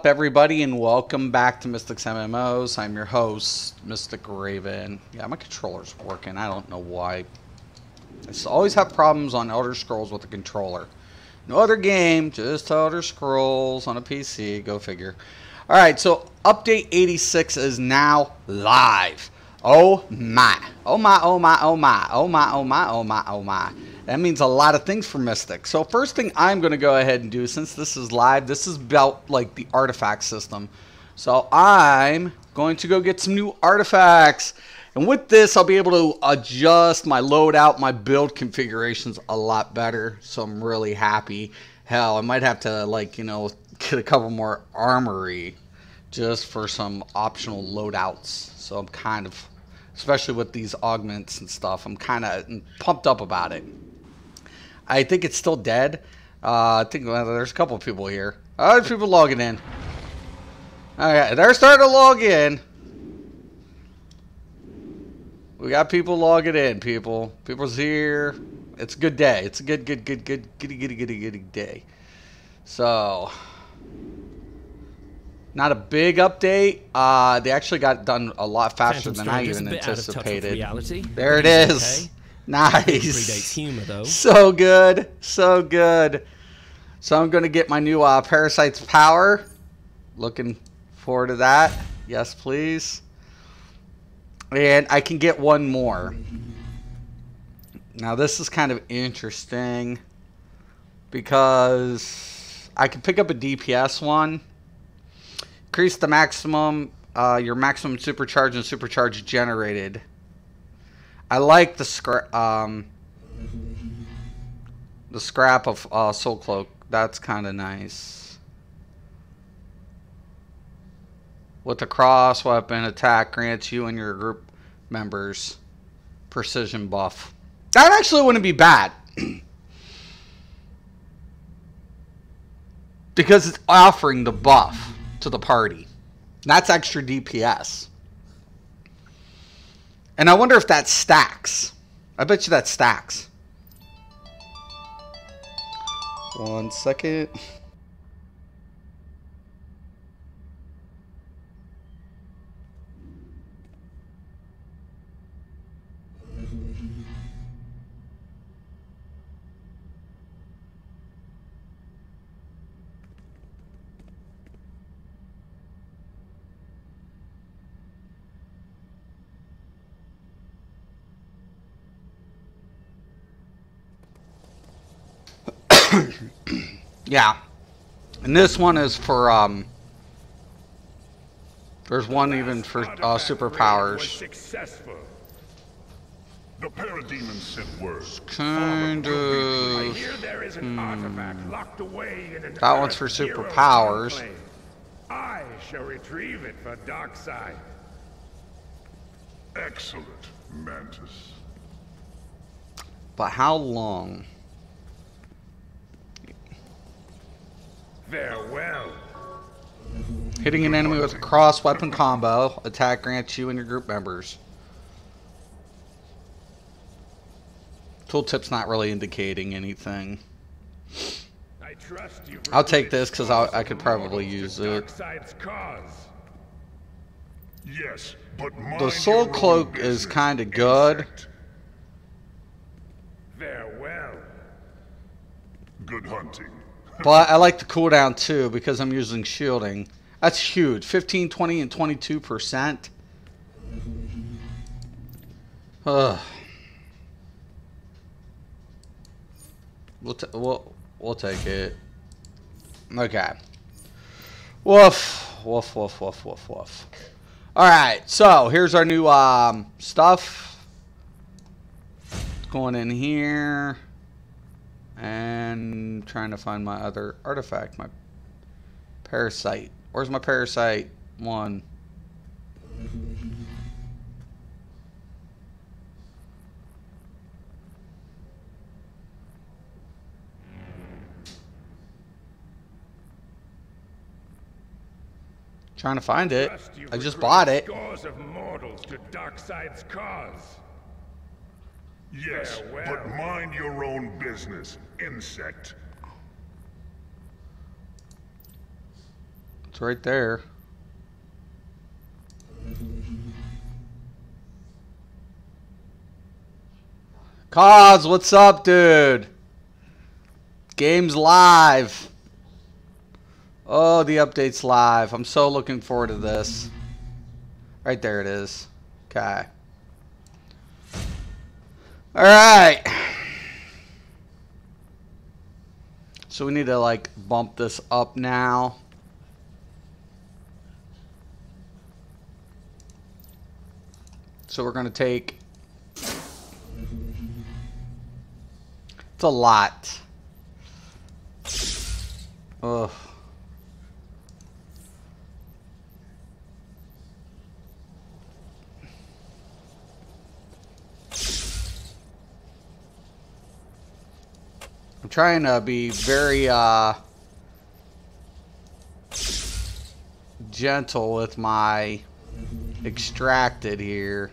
up, everybody, and welcome back to Mystic's MMOs. I'm your host, Mystic Raven. Yeah, my controller's working. I don't know why. I always have problems on Elder Scrolls with the controller. No other game, just Elder Scrolls on a PC. Go figure. Alright, so update 86 is now live. Oh my. Oh my, oh my, oh my. Oh my, oh my, oh my, oh my. That means a lot of things for Mystic. So first thing I'm going to go ahead and do, since this is live, this is about like the artifact system. So I'm going to go get some new artifacts. And with this, I'll be able to adjust my loadout, my build configurations a lot better. So I'm really happy. Hell, I might have to, like, you know, get a couple more armory just for some optional loadouts. So I'm kind of, especially with these augments and stuff, I'm kind of pumped up about it. I think it's still dead. I think there's a couple of people here. Oh, there's people logging in. Alright, they're starting to log in. We got people logging in, people. People's here. It's a good day. It's a good day. So, not a big update. They actually got done a lot faster than I even anticipated. There it is. Okay. Nice. Humor, though. So good. So good. So I'm going to get my new Parasite's Power. Looking forward to that. Yes, please. And I can get one more. Now this is kind of interesting because I can pick up a DPS one. Increase the maximum, your maximum supercharge and supercharge generated. I like the scrap of Soul Cloak. That's kind of nice. With the cross weapon attack grants you and your group members precision buff. That actually wouldn't be bad. Because it's offering the buff to the party. That's extra DPS. And I wonder if that stacks. I bet you that stacks. 1 second. Yeah, and this one is for there's one even for superpowers. The parademons sent word. Kind of. I hear there is an artifact locked away in an that one's for superpowers. I shall retrieve it for Darkside. Excellent, Mantis. But how long? Farewell. Hitting an enemy with a cross weapon combo. Attack grants you and your group members. Tooltip's not really indicating anything. I trust you. I'll take this because I could probably use it. Yes, but the Soul Cloak is kind of good. Farewell. Good hunting. But I like the cooldown too because I'm using shielding. That's huge. 15, 20, and 22%. Ugh. We'll take it. Okay. Woof. Woof, woof, woof, woof, woof. Alright, so here's our new stuff. Going in here. And trying to find my other artifact, my parasite. Where's my parasite? One. Trying to find it. I just bought it. Scores of mortals to Darkside's cause. Yes, but mind your own business, insect. It's right there. Cause, what's up, dude? Game's live. Oh, the update's live. I'm so looking forward to this. Right there it is. Okay. Alright. So we need to like bump this up now. So we're going to take... It's a lot. Ugh. I'm trying to be very gentle with my extracted here.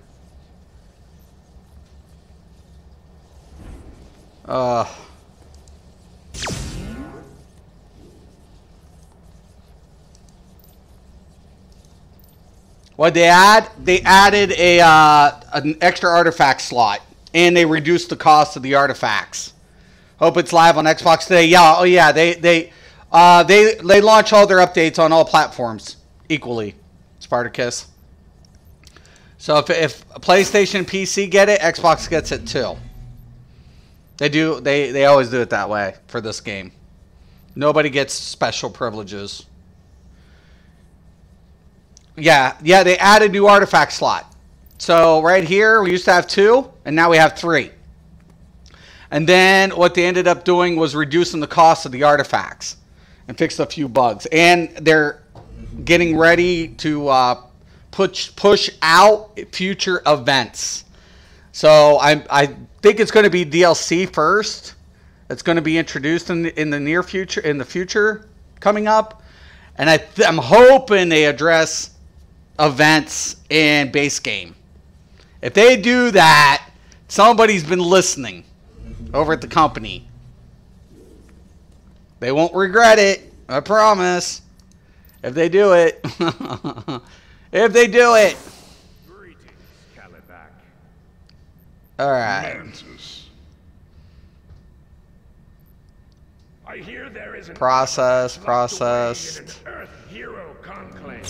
What they add? They added a an extra artifact slot, and they reduced the cost of the artifacts. Hope it's live on Xbox today. Yeah, oh yeah, they launch all their updates on all platforms equally. Spartacus. So if PlayStation and PC get it, Xbox gets it too. They do. They always do it that way for this game. Nobody gets special privileges. Yeah, they added new artifact slot. So right here, we used to have 2, and now we have 3. And then what they ended up doing was reducing the cost of the artifacts and fixed a few bugs. And they're getting ready to push out future events. So I think it's going to be DLC first. It's going to be introduced in the near future, in the future coming up. And I'm hoping they address events in base game. If they do that, somebody's been listening over at the company. They won't regret it, I promise. If they do it. If they do it. All right. I hear there is an processed. Earth hero conclave.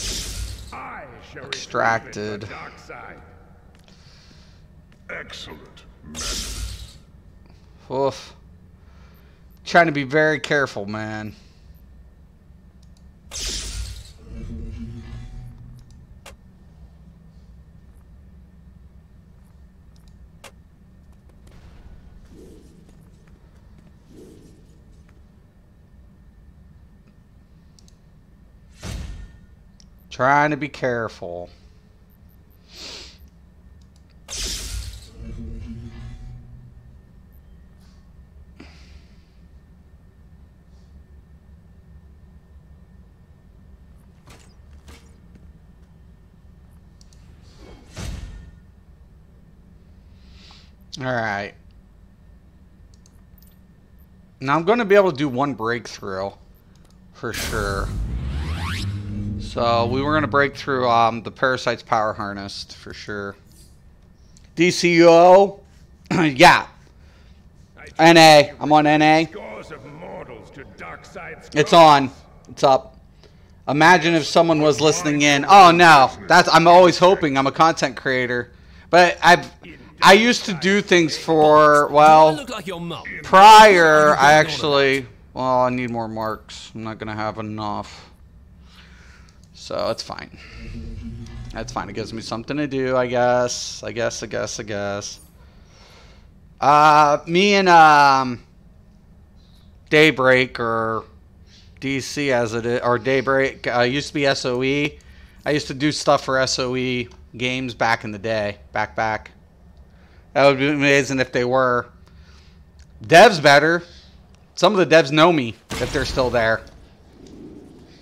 I shall Extracted. Dark side. Excellent. Oof. Trying to be very careful, man. Trying to be careful. All right. Now I'm going to be able to do one breakthrough for sure. So we were going to break through the Parasite's power harness for sure. DCUO? Yeah. NA. I'm on NA. It's on. It's up. Imagine if someone was listening in. Oh no. I'm always hoping. I'm a content creator. But I used to do things for, well, prior I actually, well, I need more marks. I'm not going to have enough. So it's fine. That's fine. It gives me something to do, I guess. Me and Daybreak, or DC as it is, or Daybreak, used to be SOE. I used to do stuff for SOE games back in the day. Back. That would be amazing if they were. Devs better. Some of the devs know me if they're still there.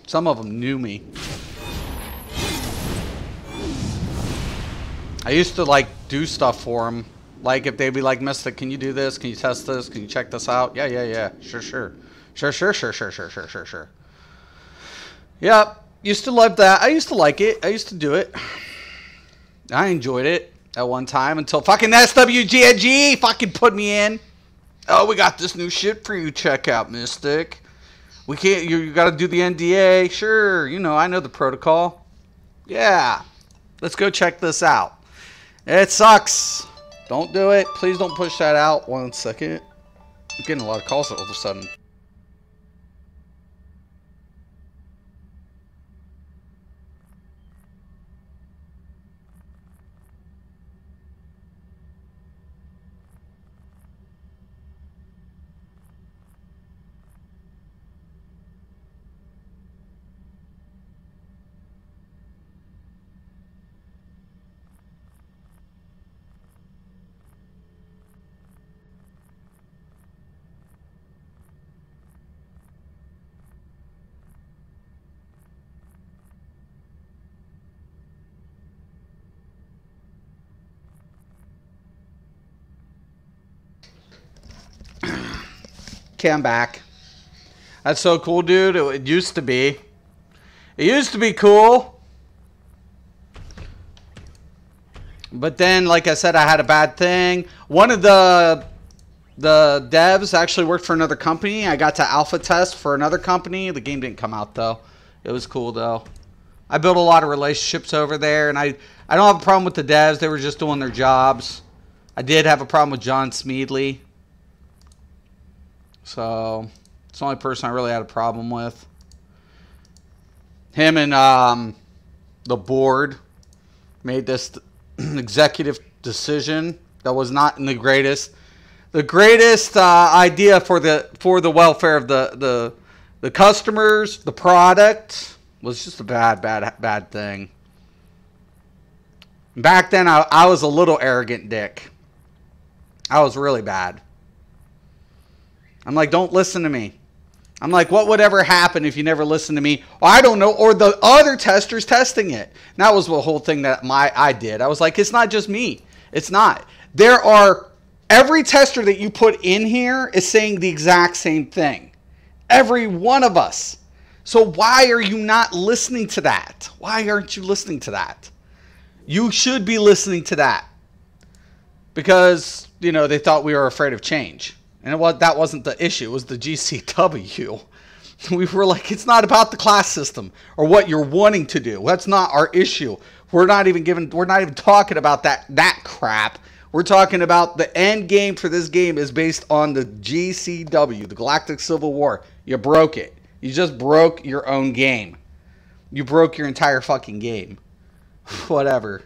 Some of them knew me. I used to like do stuff for them. Like if they'd be like, Mystic, can you do this? Can you test this? Can you check this out? Yeah. Sure. Yep. Used to love that. I used to like it. I used to do it. I enjoyed it at one time until fucking SWGNG fucking put me in. Oh, we got this new shit for you. Check out, Mystic. We can't. You got to do the NDA. Sure, you know, I know the protocol. Yeah, let's go check this out. It sucks. Don't do it. Please don't push that out. 1 second. I'm getting a lot of calls all of a sudden. Okay, I'm back. That's so cool, dude. It used to be. It used to be cool. But then, like I said, I had a bad thing. One of the devs actually worked for another company. I got to alpha test for another company. The game didn't come out, though. It was cool, though. I built a lot of relationships over there, and I don't have a problem with the devs. They were just doing their jobs. I did have a problem with John Smeedley. So, it's the only person I really had a problem with. Him and the board made this executive decision that was not the greatest idea for the welfare of the customers. The product was just a bad thing. Back then, I was a little arrogant dick. I was really bad. I'm like, don't listen to me. I'm like, what would ever happen if you never listen to me? Or I don't know. Or the other testers testing it. And that was the whole thing that I did. I was like, it's not just me. It's not. There are, every tester that you put in here is saying the exact same thing. Every one of us. So why are you not listening to that? Why aren't you listening to that? You should be listening to that. Because, you know, they thought we were afraid of change. And that wasn't the issue. It was the GCW. We were like, it's not about the class system or what you're wanting to do. That's not our issue. We're not even talking about that crap. We're talking about the end game for this game is based on the GCW, the Galactic Civil War. You broke it. You just broke your own game. You broke your entire fucking game. Whatever.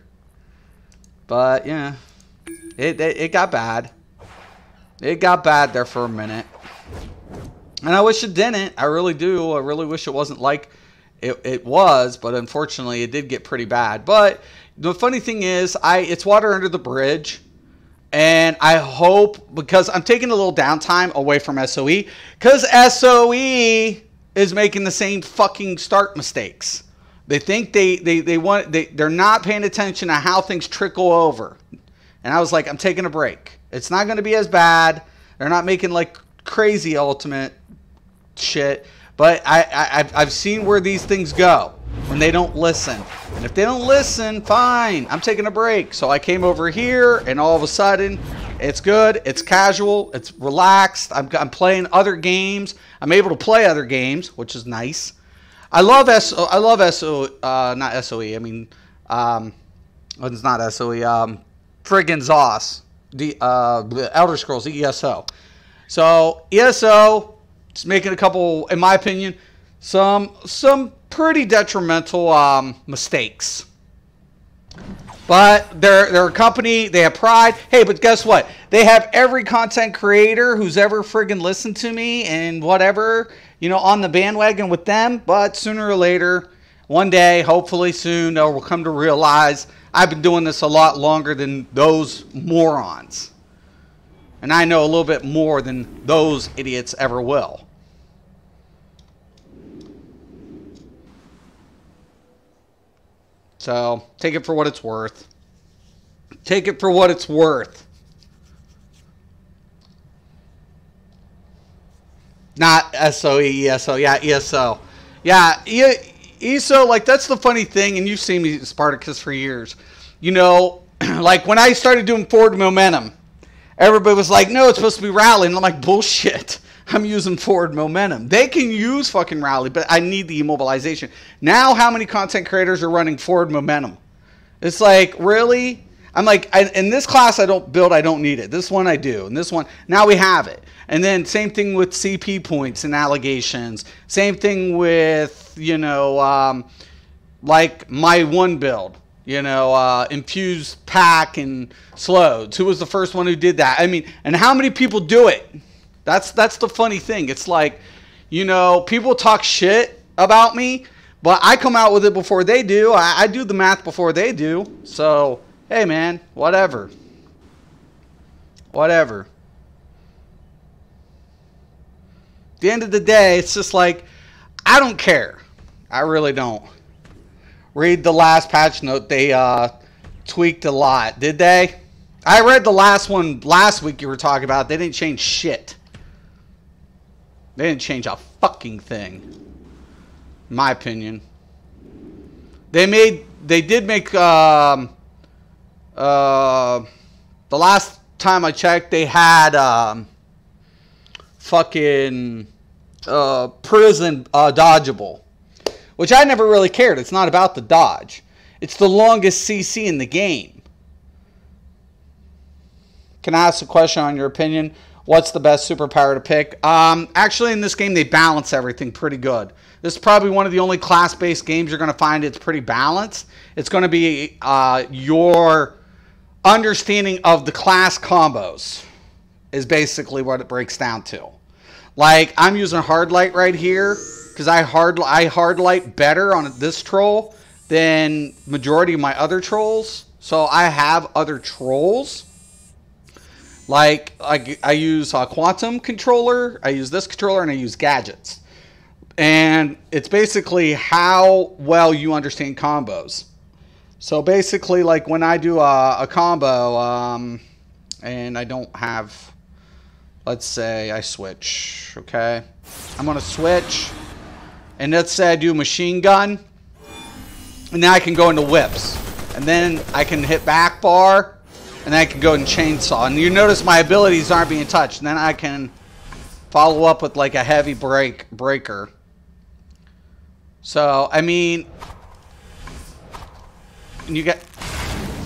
But yeah, it got bad. It got bad there for a minute. And I wish it didn't. I really do. I really wish it wasn't like it was. But unfortunately, it did get pretty bad. But the funny thing is, it's water under the bridge. And I hope, because I'm taking a little downtime away from SOE. Because SOE is making the same fucking start mistakes. They think they're not paying attention to how things trickle over. And I was like, I'm taking a break. It's not going to be as bad. They're not making like crazy ultimate shit. But I've seen where these things go when they don't listen. And if they don't listen, fine. I'm taking a break. So I came over here, and all of a sudden, it's good. It's casual. It's relaxed. I'm playing other games. I'm able to play other games, which is nice. I love SOE. Not SOE. I mean, it's not SOE. Friggin' ZOS. The Elder Scrolls ESO. So ESO is making a couple, in my opinion, some pretty detrimental mistakes. But they're a company, they have pride. Hey, but guess what? They have every content creator who's ever friggin' listened to me and whatever, you know, on the bandwagon with them. But sooner or later, one day, hopefully soon, they will come to realize I've been doing this a lot longer than those morons. And I know a little bit more than those idiots ever will. So, take it for what it's worth. Take it for what it's worth. Not SOE, ESO. Yeah, ESO. Yeah, ESO, like, that's the funny thing, and you've seen me, Spartacus, for years. You know, like, when I started doing forward momentum, everybody was like, no, it's supposed to be rally. And I'm like, bullshit. I'm using forward momentum. They can use fucking rally, but I need the immobilization. Now, how many content creators are running forward momentum? It's like, really? I'm like, in this class I don't build, I don't need it. This one I do. And this one, now we have it. And then same thing with CP points and allegations. Same thing with, you know, like my one build. You know, infused pack and slows. Who was the first one who did that? I mean, and how many people do it? That's the funny thing. It's like, you know, people talk shit about me, but I come out with it before they do. I do the math before they do. So, hey, man, whatever. Whatever. At the end of the day, it's just like, I don't care. I really don't. Read the last patch note. They tweaked a lot. Did they? I read the last one last week you were talking about. They didn't change shit. They didn't change a fucking thing. In my opinion. They did make the last time I checked, they had fucking prison dodgeable. Which I never really cared. It's not about the dodge. It's the longest CC in the game. Can I ask a question on your opinion? What's the best superpower to pick? Actually, in this game, they balance everything pretty good. This is probably one of the only class-based games you're going to find it's pretty balanced. It's going to be your understanding of the class combos is basically what it breaks down to. Like, I'm using hard light right here. Because I hard light better on this troll than majority of my other trolls. So I have other trolls. Like I use a quantum controller. I use this controller and I use gadgets. And it's basically how well you understand combos. So basically, like when I do a combo, and I don't have, let's say I switch, okay? I'm going to switch. And let's say I do machine gun, and then I can go into whips. And then I can hit back bar, and then I can go and chainsaw. And you notice my abilities aren't being touched. And then I can follow up with like a heavy breaker. So, I mean, you get,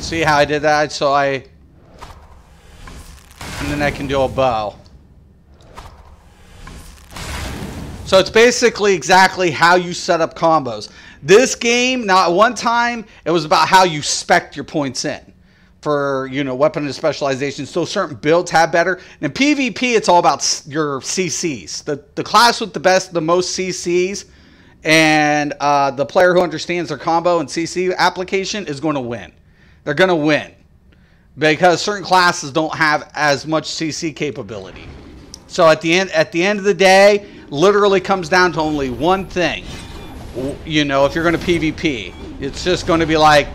see how I did that? So and then I can do a bow. So it's basically exactly how you set up combos. This game, now at one time, it was about how you spec your points in for, you know, weapon and specialization. So certain builds have better. And in PvP, it's all about your CCs. The class with the most CCs and the player who understands their combo and CC application is going to win. They're going to win because certain classes don't have as much CC capability. So at the end of the day, literally comes down to only one thing. You know, if you're going to PvP, it's just going to be like,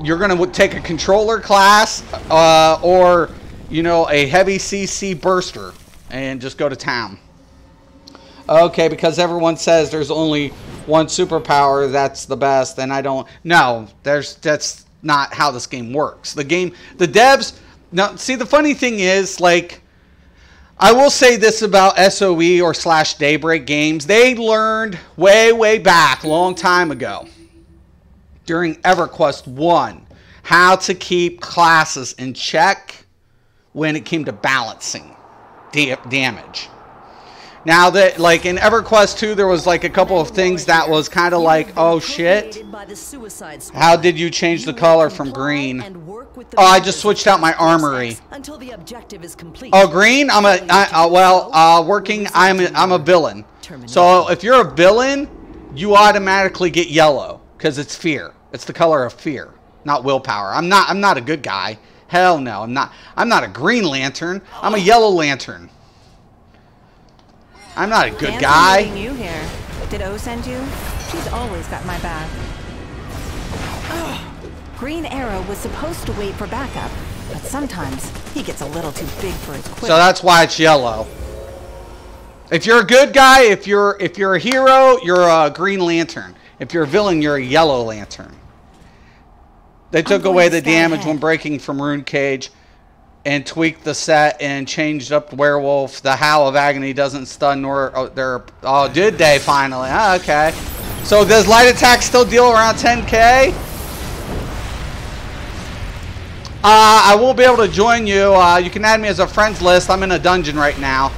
you're going to take a controller class or, you know, a heavy CC burster and just go to town. Okay, because everyone says there's only one superpower that's the best, and I don't. No, that's not how this game works. The devs. Now, see, the funny thing is, like, I will say this about SOE or / Daybreak games. They learned way back, long time ago, during EverQuest 1, how to keep classes in check when it came to balancing damage. Now that, like in EverQuest 2, there was like a couple of things that was kind of like, oh shit, how did you change the color from green? Oh, I just switched out my armory. Oh, green? I'm a villain. So if you're a villain, you automatically get yellow because it's fear. It's the color of fear, not willpower. I'm not a good guy. Hell no, I'm not a Green Lantern. I'm a Yellow Lantern. I'm not a good guy. You here. Did O send you? She's always got my back. Green Arrow was supposed to wait for backup, but sometimes he gets a little too big for his quiver. So that's why it's yellow. If you're a good guy, if you're a hero, you're a Green Lantern. If you're a villain, you're a yellow lantern. They took away the damage when breaking from Rune Cage and tweaked the set and changed up Werewolf. The Howl of Agony doesn't stun nor... Oh, did they finally? Oh, okay. So does light attack still deal around 10k? I won't be able to join you. You can add me as a friends list. I'm in a dungeon right now.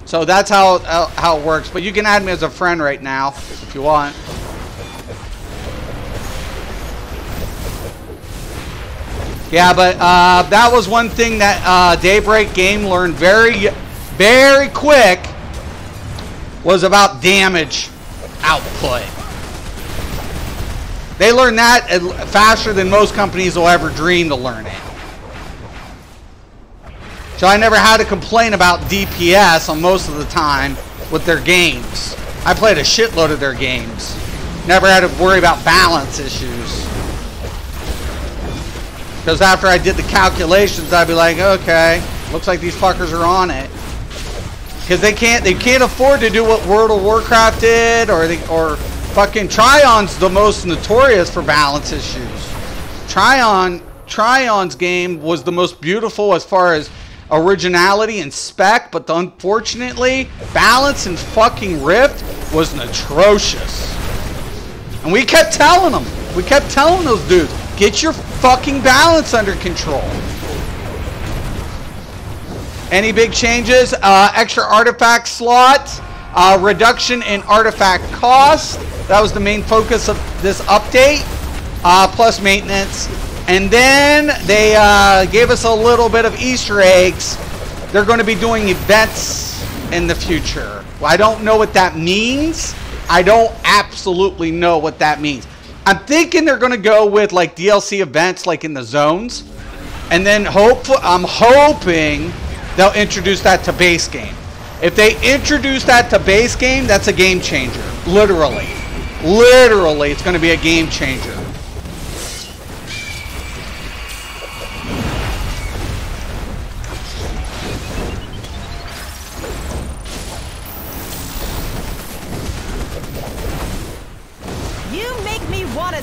So that's how it works. But you can add me as a friend right now if you want. Yeah, but that was one thing that Daybreak Game learned very quick, was about damage output. They learned that faster than most companies will ever dream to learn it. So I never had to complain about DPS on most of the time with their games. I played a shitload of their games. Never had to worry about balance issues. Because after I did the calculations, I'd be like, okay, looks like these fuckers are on it. Because they can't afford to do what World of Warcraft did, or fucking Trion's the most notorious for balance issues. Trion's game was the most beautiful as far as originality and spec, but unfortunately, balance in fucking Rift was atrocious. And we kept telling them. We kept telling those dudes, get your fucking balance under control. Any big changes? Extra artifact slots, reduction in artifact cost. That was the main focus of this update, plus maintenance. And then they gave us a little bit of Easter eggs. They're going to be doing events in the future. Well, I don't know what that means. I don't absolutely know what that means. I'm thinking they're going to go with like DLC events like in the zones. And then I'm hoping they'll introduce that to base game. If they introduce that to base game, that's a game changer. Literally. Literally, it's going to be a game changer.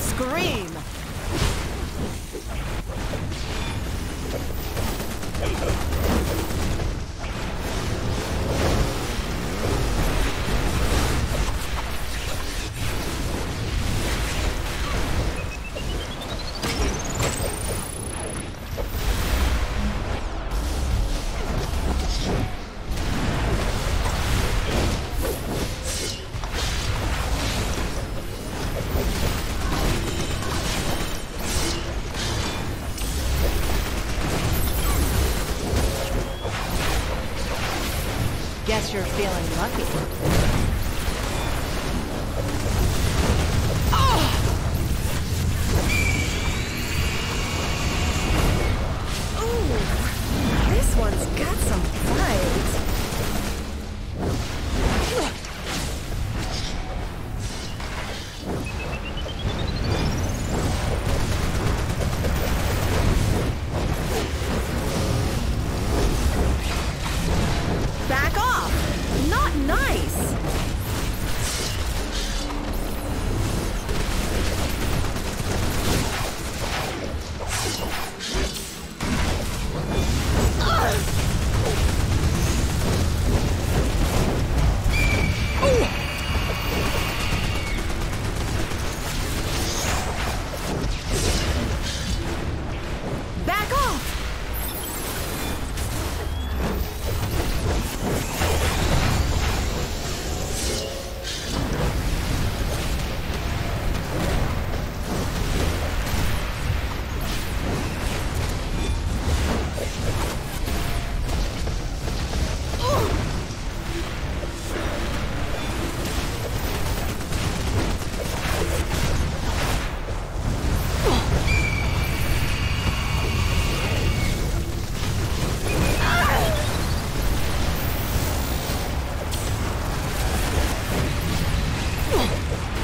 Scream! Guess you're feeling lucky. Oh! Ooh, this one's got some vibes. Back off! Not nice! Back off!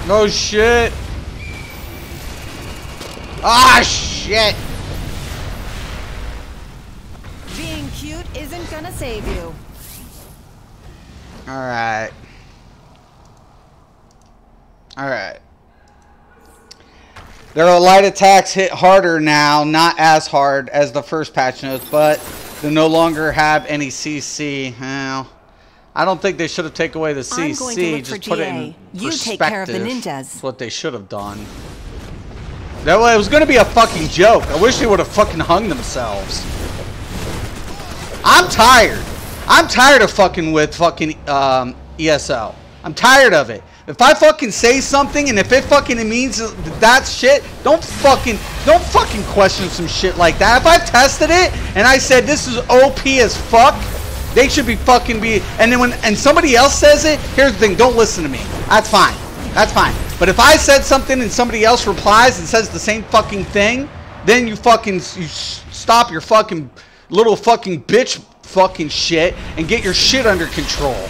Oh shit! Ah shit! gonna save you. Alright. Alright. Their light attacks hit harder now, not as hard as the first patch notes, but they no longer have any CC. Well, I don't think they should have taken away the CC. Just put it in perspective. You take care of the ninjas. That's what they should have done. That it was going to be a fucking joke. I wish they would have fucking hung themselves. I'm tired. I'm tired of fucking with fucking ESO. I'm tired of it. If I fucking say something and if it fucking means that shit, don't fucking question some shit like that. If I've tested it and I said this is OP as fuck, they should be fucking be. And then when somebody else says it, here's the thing: don't listen to me. That's fine. That's fine. But if I said something and somebody else replies and says the same fucking thing, then you stop your fucking little fucking bitch fucking shit and get your shit under control.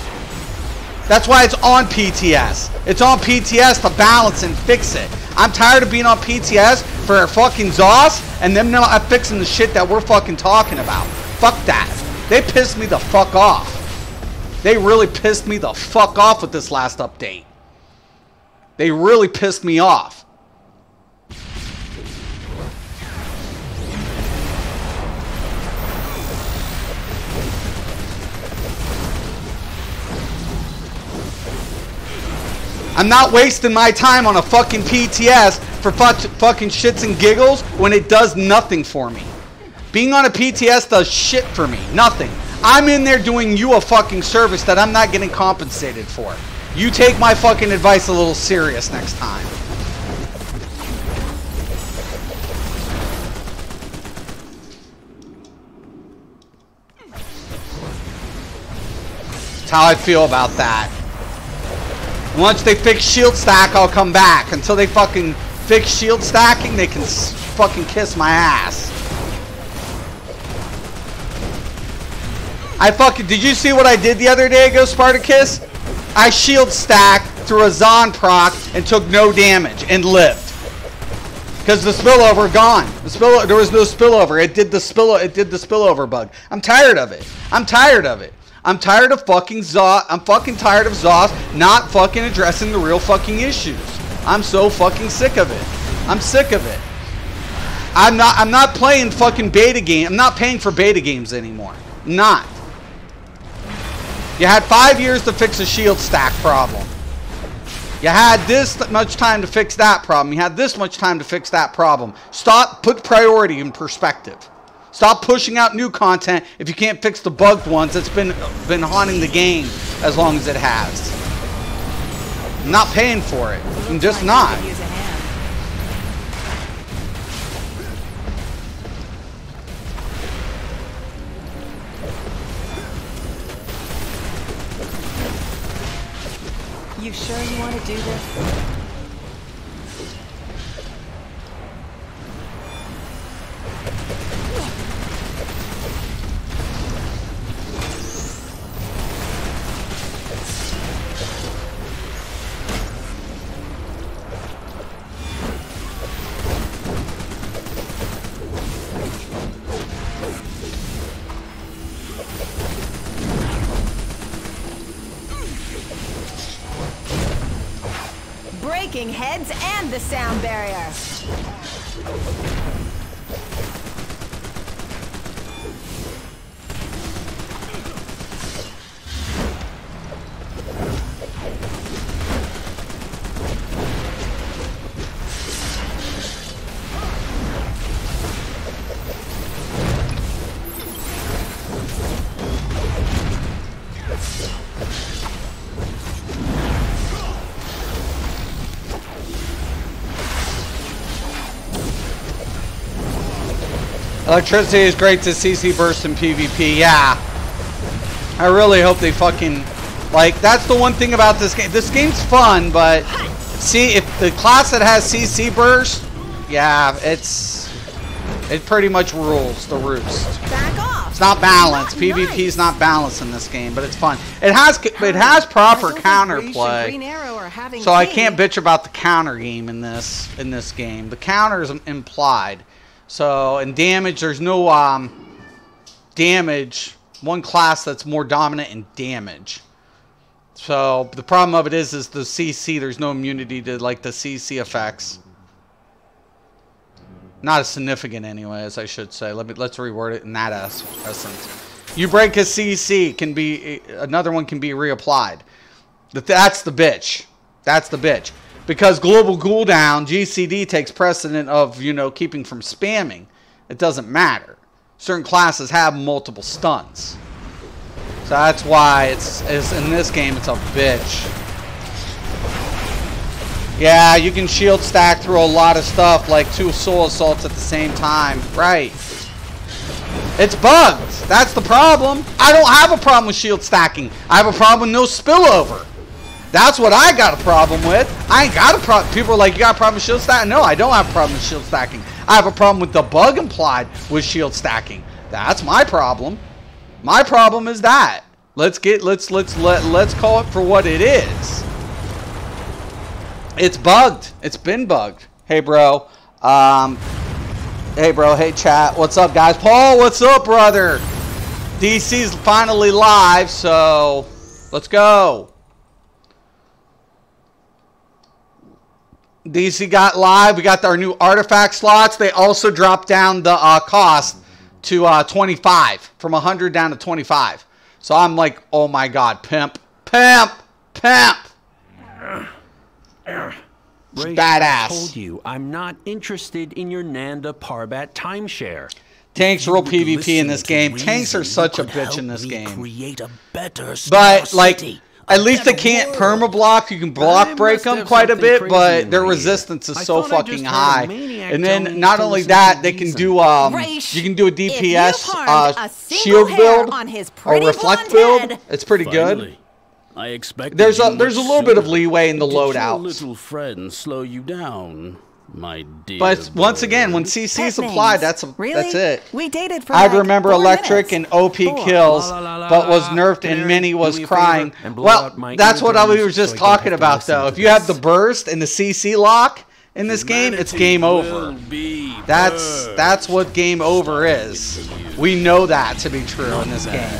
That's why it's on PTS. It's on PTS to balance and fix it. I'm tired of being on PTS for our fucking Zoss and them not fixing the shit that we're fucking talking about. Fuck that. They pissed me the fuck off. They really pissed me the fuck off with this last update. They really pissed me off. I'm not wasting my time on a fucking PTS for fucking shits and giggles when it does nothing for me. Being on a PTS does shit for me. Nothing. I'm in there doing you a fucking service that I'm not getting compensated for. You take my fucking advice a little serious next time. That's how I feel about that. Once they fix shield stack, I'll come back. Until they fucking fix shield stacking, they can fucking kiss my ass. Did you see what I did the other day, Ghost Spartacus? I shield stacked through a Zon proc and took no damage and lived. Because the spillover gone. There was no spillover. It did the spillover bug. I'm tired of it. I'm tired of it. I'm tired of fucking Zoss. I'm fucking tired of Zoss not fucking addressing the real fucking issues. I'm so fucking sick of it. I'm sick of it. I'm not playing fucking beta game. I'm not paying for beta games anymore. Not. You had 5 years to fix a shield stack problem. You had this much time to fix that problem. You had this much time to fix that problem. Put priority in perspective. Stop pushing out new content if you can't fix the bugged ones that's been haunting the game as long as it has. I'm not paying for it. I'm just not. You sure you want to do this? Breaking heads and the sound barrier. Electricity is great to CC burst in PvP. Yeah. I really hope they fucking... Like, that's the one thing about this game. This game's fun, but... See, if the class that has CC burst... Yeah, it pretty much rules the roost. Back off. It's not balanced. PvP's not balanced in this game, but it's fun. It has proper counterplay. So I can't bitch about the counter game in this game. The counter is implied. So, in damage, there's no damage one class that's more dominant in damage. So the problem of it is the CC. There's no immunity to like the CC effects. Not as significant, anyways. I should say. Let's reword it in that essence. You break a CC, can be another one can be reapplied. That's the bitch. That's the bitch. Because global cooldown, GCD takes precedent of, you know, keeping from spamming. It doesn't matter. Certain classes have multiple stuns. So that's why it's in this game it's a bitch. Yeah, you can shield stack through a lot of stuff like 2 soul assaults at the same time. Right. It's bugged. That's the problem. I don't have a problem with shield stacking. I have a problem with no spillover. That's what I got a problem with. I ain't got a problem. People are like, you got a problem with shield stacking? No, I don't have a problem with shield stacking. I have a problem with the bug implied with shield stacking. That's my problem. My problem is that. Let's call it for what it is. It's bugged. It's been bugged. Hey, bro. Hey, bro. Hey, chat. What's up, guys? Paul, what's up, brother? DC's finally live, so let's go. DC got live. We got our new artifact slots. They also dropped down the cost to 25, from 100 down to 25. So I'm like, oh my god, pimp, pimp, pimp. Ray, badass. I told you, I'm not interested in your Nanda Parbat timeshare. Tanks roll PvP in this game. Tanks are such a bitch in this game. Create a better but like, at least they can't perma-block. You can block break them quite a bit, but their resistance is so fucking high. And then not only that, they can do you can do a DPS shield build or reflect build. It's pretty good. I expect there's a little bit of leeway in the loadout. Little friend slow you down, my dear. But once again, when CC is applied, that's it. We dated for I like remember 4 Electric minutes. and OP kills, but was nerfed and Minnie was crying. Well, that's what we were just talking about, though. If you have the burst and the CC lock in this game, it's game over. That's what game over is. We know that to be true in this game.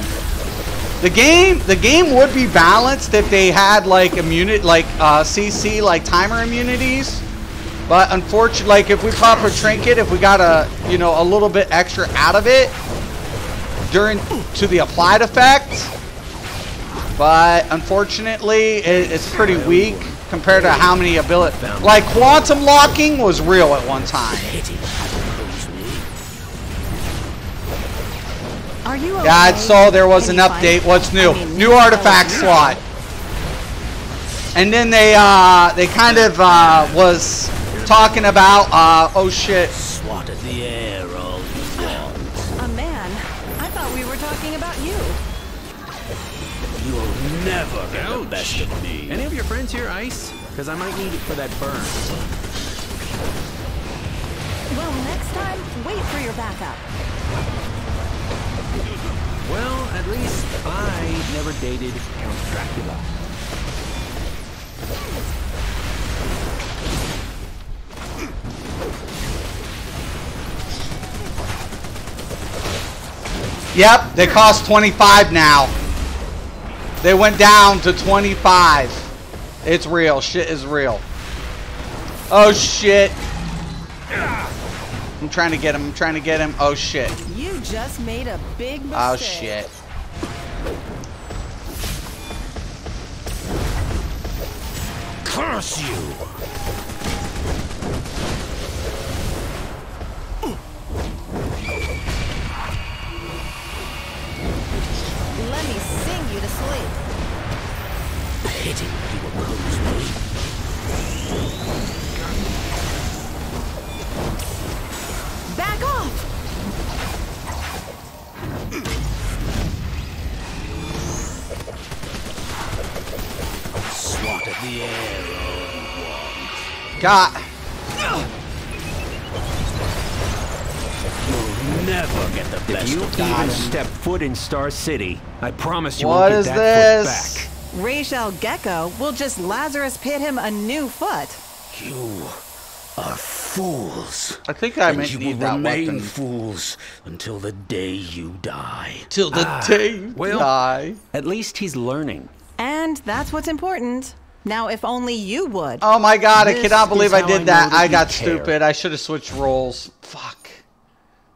The game would be balanced if they had like CC like timer immunities, but unfortunately, like if we pop a trinket, if we got a little bit extra out of it to the applied effect, but unfortunately it's pretty weak compared to how many ability. Like quantum locking was real at one time. Are you okay? Yeah, I saw there was an update. What's new? New artifact slot. And then they kind of was talking about oh shit. Swatted the air all you want. A man? I thought we were talking about you. You'll never get the best of me. Any of your friends here ice? Because I might need it for that burn. Well, next time, wait for your backup. Well, at least I never dated Count Dracula. Yep, they cost 25 now. They went down to 25. It's real. Shit is real. Oh shit. I'm trying to get him. I'm trying to get him. Oh shit. You just made a big mistake. Oh shit. Curse you! Let me sing you to sleep. Pity you oppose me. Back off! Swatted the air all you want. God. You'll never get the best If you of me. even step foot in Star City, I promise you What won't is get that foot this? back. Rachel Gecko will just Lazarus pit him a new foot. You are fools. I think I and might you need will that remain weapon. fools until the day you die. Till the day you well, die. At least he's learning. And that's what's important. Now, if only you would. Oh my god, I This cannot believe is I how did I that. know that I you got care. stupid. I should have switched roles. Fuck.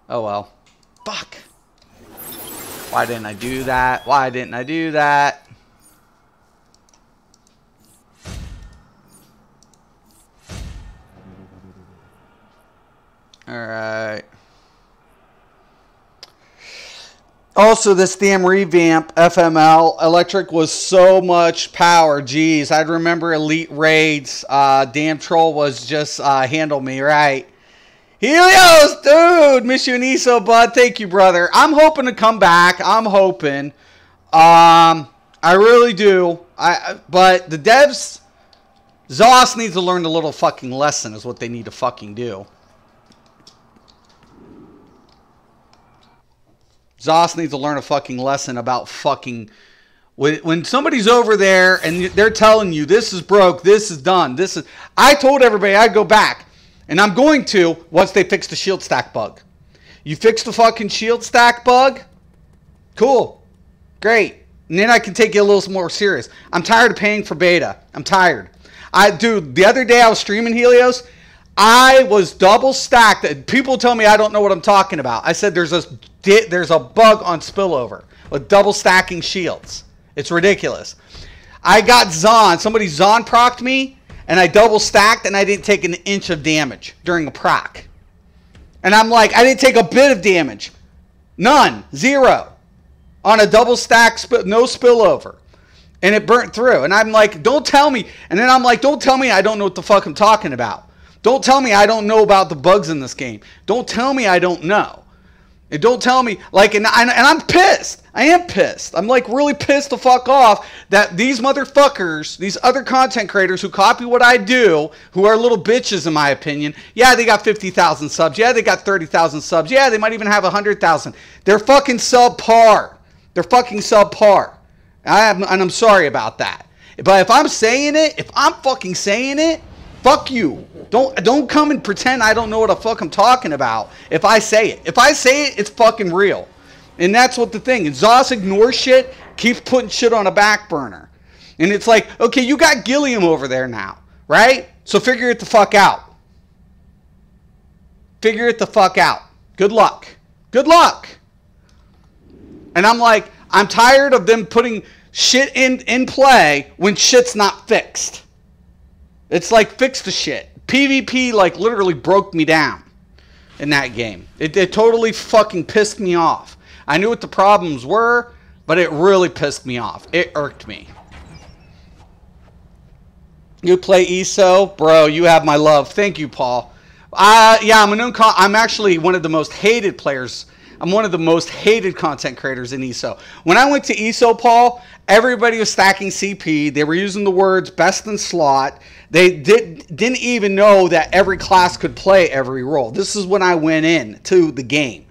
Oh well. Fuck. Why didn't I do that? Why didn't I do that? Alright. Also, this damn revamp, FML, electric was so much power. Jeez, I'd remember Elite Raids. Damn Troll was just handle me right. Helios, dude, miss you and ESO, bud. Thank you, brother. I'm hoping to come back. I'm hoping. I really do. But the devs, ZOS needs to learn a little fucking lesson is what they need to fucking do. ZOS needs to learn a fucking lesson about fucking... When somebody's over there and they're telling you this is broke, this is done, this is... I told everybody I'd go back. And I'm going to once they fix the shield stack bug. You fix the fucking shield stack bug? Cool. Great. And then I can take you a little more serious. I'm tired of paying for beta. I'm tired. Dude, the other day I was streaming Helios. I was double stacked. People tell me I don't know what I'm talking about. I said there's a bug on spillover with double stacking shields. It's ridiculous. I got Zon. Somebody Zon procced me, and I double stacked, and I didn't take an inch of damage during a proc. And I'm like, I didn't take a bit of damage. None. Zero. On a double stack, no spillover. And it burnt through. And I'm like, don't tell me. And then I'm like, don't tell me I don't know what the fuck I'm talking about. Don't tell me I don't know about the bugs in this game. Don't tell me I don't know. And don't tell me, like, and I'm pissed. I am pissed. I'm, like, really pissed the fuck off that these motherfuckers, these other content creators who copy what I do, who are little bitches in my opinion, yeah, they got 50,000 subs. Yeah, they got 30,000 subs. Yeah, they might even have 100,000. They're fucking subpar. They're fucking subpar. And I'm sorry about that. But if I'm saying it, if I'm fucking saying it, fuck you. Don't come and pretend I don't know what the fuck I'm talking about if I say it. If I say it, it's fucking real. And that's what the thing. And ZOS ignores shit, keeps putting shit on a back burner. And it's like, okay, you got Gilliam over there now, right? So figure it the fuck out. Figure it the fuck out. Good luck. Good luck. And I'm like, I'm tired of them putting shit in play when shit's not fixed. It's like, fix the shit. PvP, like, literally broke me down in that game. It totally fucking pissed me off. I knew what the problems were, but it really pissed me off. It irked me. You play ESO? Bro, you have my love. Thank you, Paul. Yeah, I'm actually one of the most hated players. I'm one of the most hated content creators in ESO. When I went to ESO, Paul, everybody was stacking CP. They were using the words best in slot. They didn't even know that every class could play every role. This is when I went in to the game.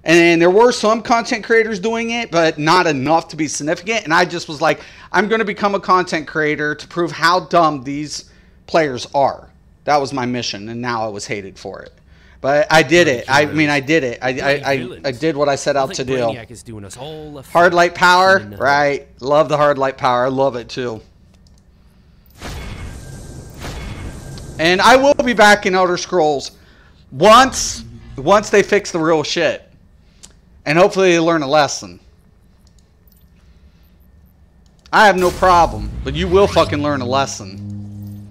And there were some content creators doing it, but not enough to be significant. And I just was like, I'm going to become a content creator to prove how dumb these players are. That was my mission, and now I was hated for it. But I did it. I mean, I did it. I did what I set out to do. Hard light power, right? Love the hard light power. I love it too. And I will be back in Elder Scrolls once they fix the real shit. And hopefully they learn a lesson. I have no problem, but you will fucking learn a lesson.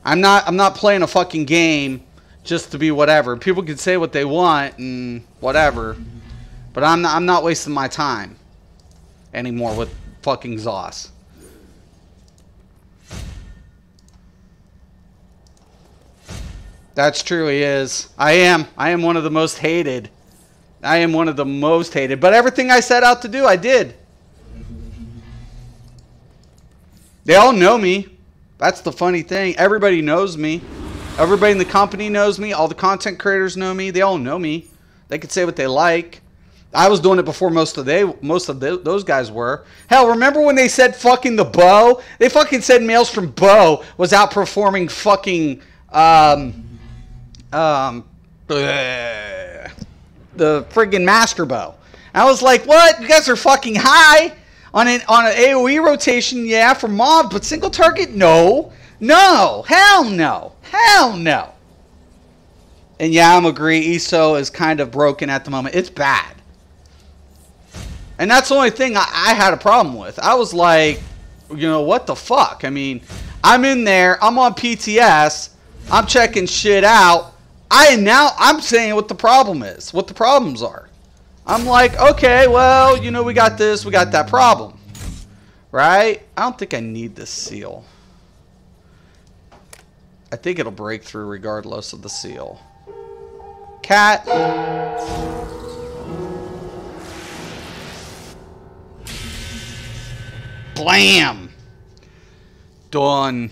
I'm not playing a fucking game just to be whatever. People can say what they want and whatever, but I'm not wasting my time anymore with fucking ZOS. That's true, he is. I am one of the most hated. I am one of the most hated. But everything I set out to do, I did. They all know me. That's the funny thing. Everybody knows me. Everybody in the company knows me. All the content creators know me. They all know me. They can say what they like. I was doing it before most of those guys were. Hell, remember when they said fucking the bow? They fucking said Maelstrom bow was outperforming fucking The friggin' Master Bow. I was like, what? You guys are fucking high on an AoE rotation, yeah, for mob, but single target? No. No. Hell no. Hell no. And yeah, I'm agree. ESO is kind of broken at the moment. It's bad. And that's the only thing I had a problem with. I was like, you know, what the fuck? I mean, I'm in there. I'm on PTS. I'm checking shit out. I'm saying what the problem is. What the problems are. I'm like, okay, well, you know, we got this. We got that problem. Right? I don't think I need this seal. I think it'll break through regardless of the seal. Cat. Blam. Done.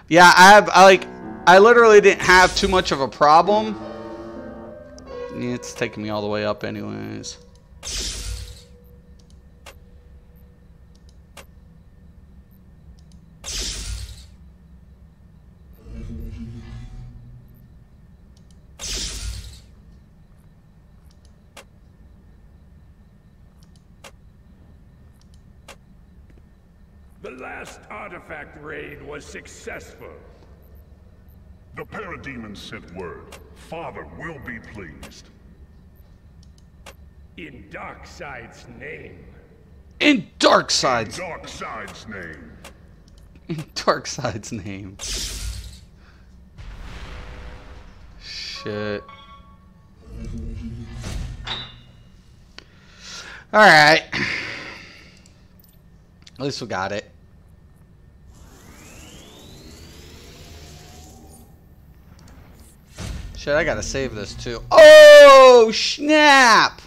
Yeah, I literally didn't have too much of a problem. It's taking me all the way up anyways. The last artifact raid was successful. The parademon sent word. Father will be pleased. In Darkseid's name. In Darkseid's. Darkseid's name. In Darkseid's name. Shit. Alright. At least we got it. Shit, I gotta save this too. Oh, snap!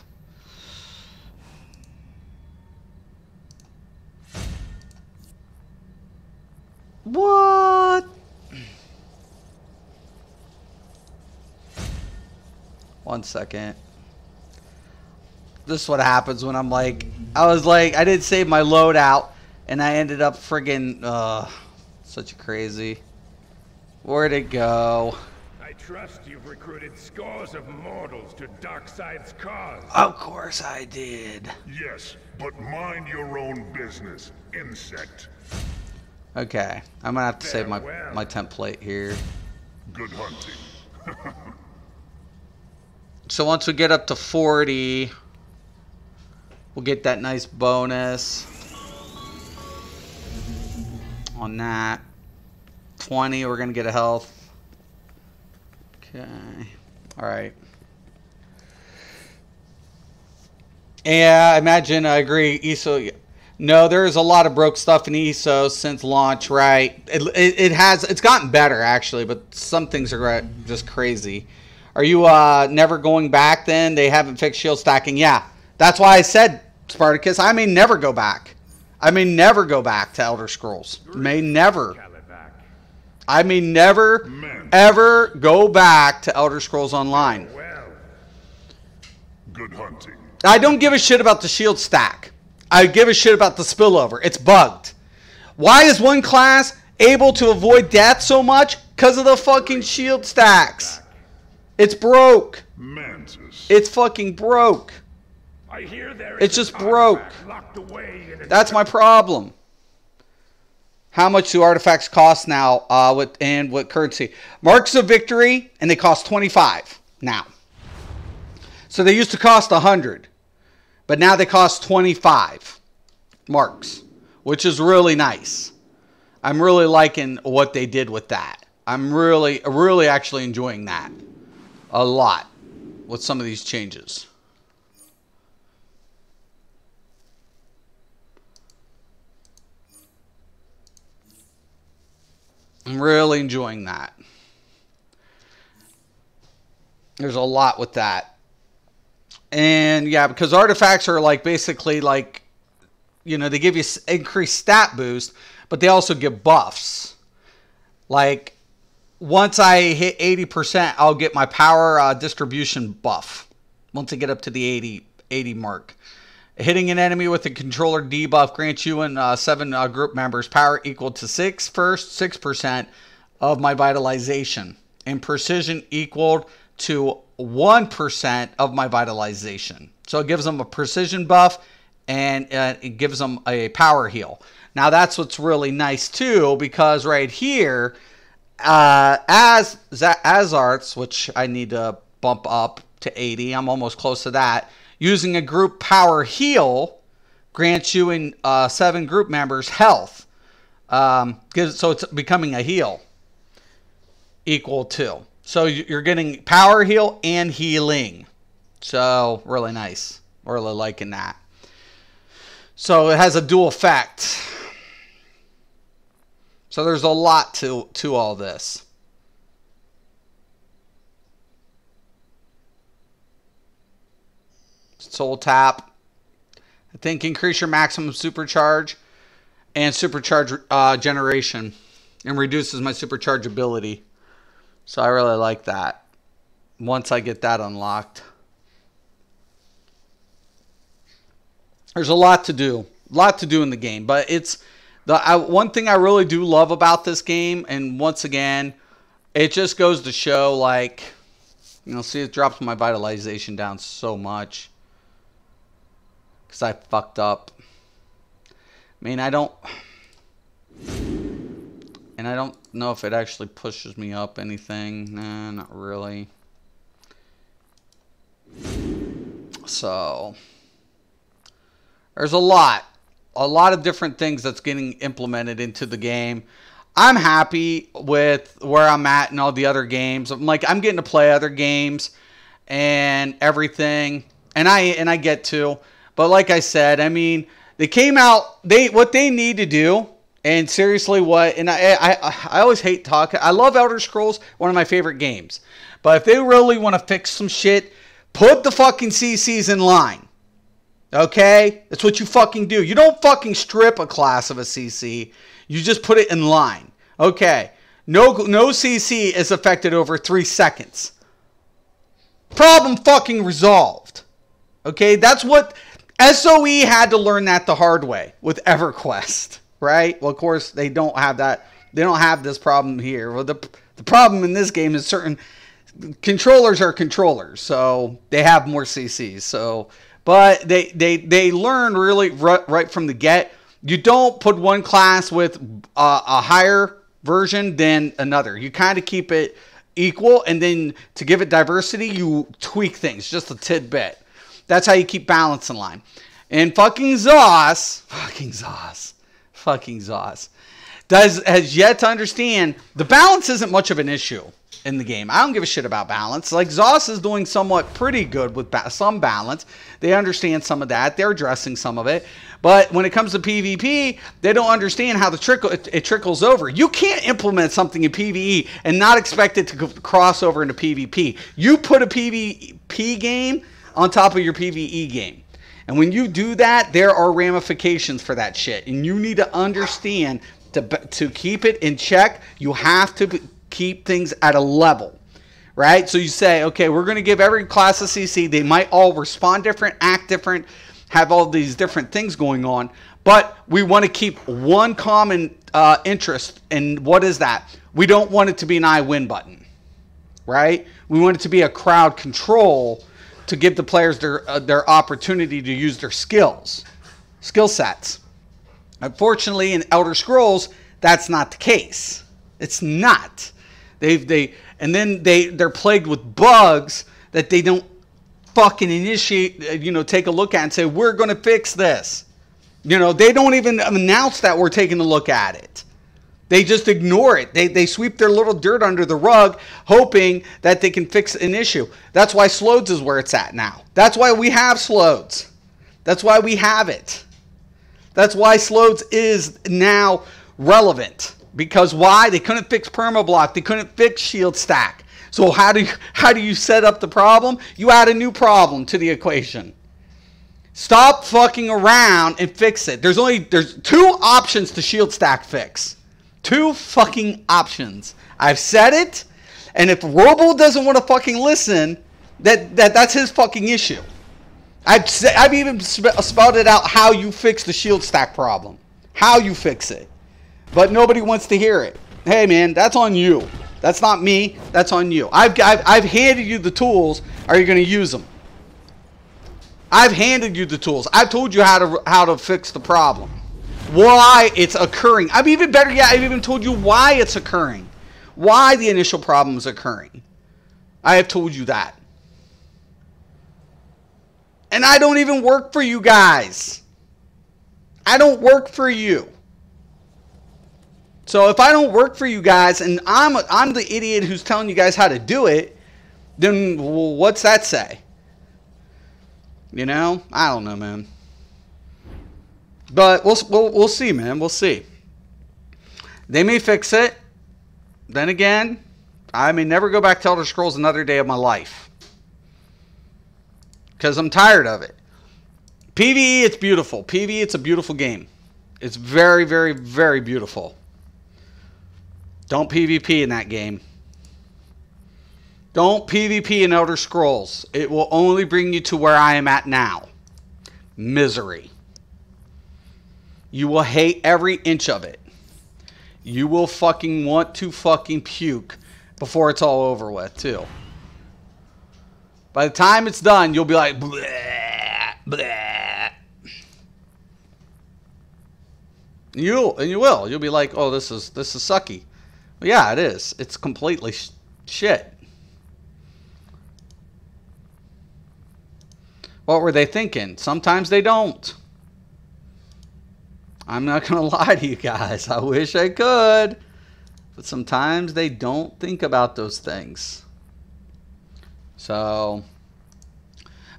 What? One second. This is what happens when I'm like, I didn't save my loadout, and I ended up friggin', such a crazy. Where'd it go? I trust you've recruited scores of mortals to Darkseid's cause. Of course I did. Yes, but mind your own business, insect. Okay, I'm gonna have to save my template here. Good hunting. So once we get up to 40, we'll get that nice bonus on that. 20, we're gonna get a health. Okay, all right. Yeah, I imagine, I agree. ESO, no, there is a lot of broke stuff in ESO since launch, right? It's gotten better actually, but some things are just crazy. Are you never going back then? They haven't fixed shield stacking. Yeah, that's why I said, Spartacus, I may never go back. I may never go back to Elder Scrolls. May never. I may never, ever go back to Elder Scrolls Online. Good hunting. I don't give a shit about the shield stack. I give a shit about the spillover. It's bugged. Why is one class able to avoid death so much? Because of the fucking shield stacks. It's broke. Mantis. It's fucking broke. I hear there it's just broke. That's my problem. How much do artifacts cost now and what currency? Marks of Victory, and they cost 25 now. So they used to cost 100. But now they cost 25 marks, which is really nice. I'm really liking what they did with that. I'm really actually enjoying that a lot with some of these changes. I'm really enjoying that. There's a lot with that. And yeah, because artifacts are like basically like, you know, they give you increased stat boost, but they also give buffs. Like once I hit 80%, I'll get my power distribution buff. Once I get up to the 80 mark. Hitting an enemy with a controller debuff grants you and 7 group members power equal to 6 first, 6%, of my vitalization. And precision equaled to 1% of my vitalization. So it gives them a precision buff, and it gives them a power heal. Now that's what's really nice too, because right here, as Azarts, which I need to bump up to 80, I'm almost close to that, using a group power heal grants you in 7 group members health. So it's becoming a heal equal to. So you're getting power heal and healing. So really nice. Really liking that. So it has a dual effect. So there's a lot to all this. Soul tap. I think increase your maximum supercharge and supercharge generation, and reduces my supercharge ability. So I really like that. Once I get that unlocked. There's a lot to do. A lot to do in the game. But it's one thing I really do love about this game. And once again, it just goes to show, like, you know, see, it drops my vitalization down so much. Because I fucked up. I mean, I don't know if it actually pushes me up anything. Nah, not really. So there's a lot of different things that's getting implemented into the game. I'm happy with where I'm at in all the other games. I'm getting to play other games and everything, and I get to. But like I said, I mean, they came out. What they need to do, and seriously, and I always hate talking. I love Elder Scrolls, one of my favorite games. But if they really want to fix some shit, put the fucking CCs in line. Okay? That's what you fucking do. You don't fucking strip a class of a CC. You just put it in line. Okay. No CC is affected over 3 seconds. Problem fucking resolved. Okay? That's what SOE had to learn that the hard way with EverQuest. Right? Well, of course, they don't have that. They don't have this problem here. Well, the problem in this game is certain controllers are controllers. So they have more CCs. So... But they learn really right from the get. You don't put one class with a higher version than another. You kind of keep it equal, and then to give it diversity, you tweak things just a tidbit. That's how you keep balance in line. And fucking Zoss has yet to understand the balance isn't much of an issue in the game. I don't give a shit about balance. Like, Zoss is doing somewhat pretty good with some balance. They understand some of that. They're addressing some of it. But when it comes to PvP, they don't understand how it trickles over. You can't implement something in PvE and not expect it to cross over into PvP. You put a PvP game on top of your PvE game. And when you do that, there are ramifications for that shit. And you need to understand to keep it in check, you have to keep things at a level, right? So you say, okay, we're going to give every class a CC. They might all respond different, act different, have all these different things going on, but we want to keep one common interest. And what is that? We don't want it to be an I win button, right? We want it to be a crowd control to give the players their opportunity to use their skill sets. Unfortunately, in Elder Scrolls, that's not the case. It's not. They're plagued with bugs that they don't fucking initiate, take a look at and say, we're going to fix this. They don't even announce that we're taking a look at it. They just ignore it. They sweep their little dirt under the rug, hoping that they can fix an issue. That's why Slodes is where it's at now. That's why we have Slodes. That's why we have it. That's why Slodes is now relevant. Because why? They couldn't fix permablock. They couldn't fix shield stack. So how do you set up the problem? You add a new problem to the equation. Stop fucking around and fix it. There's 2 options to shield stack fix. 2 fucking options. I've said it, and if Robo doesn't want to fucking listen, that's his fucking issue. I've even spouted out how you fix the shield stack problem. How you fix it. But nobody wants to hear it. hey man, that's on you. That's not me. That's on you. I've handed you the tools. Are you going to use them? I've handed you the tools. I've told you how to fix the problem. Why it's occurring. I'm even better yet. I've even told you why it's occurring. Why the initial problem is occurring. I have told you that. And I don't even work for you guys. I don't work for you. So if I don't work for you guys and I'm the idiot who's telling you guys how to do it, then what's that say? You know? I don't know, man. But we'll see, man. We'll see. They may fix it. Then again, I may never go back to Elder Scrolls another day of my life. Because I'm tired of it. PvE, it's beautiful. PvE, it's a beautiful game. It's very, very, very beautiful. Don't PvP in that game. Don't PvP in Elder Scrolls. It will only bring you to where I am at now. Misery. You will hate every inch of it. You will fucking want to fucking puke before it's all over with, too. By the time it's done, you'll be like, bleh, bleh. You will. You'll be like, oh, this is sucky. Well, yeah, it is. It's completely shit. What were they thinking? Sometimes they don't. I'm not going to lie to you guys. I wish I could. But sometimes they don't think about those things. So.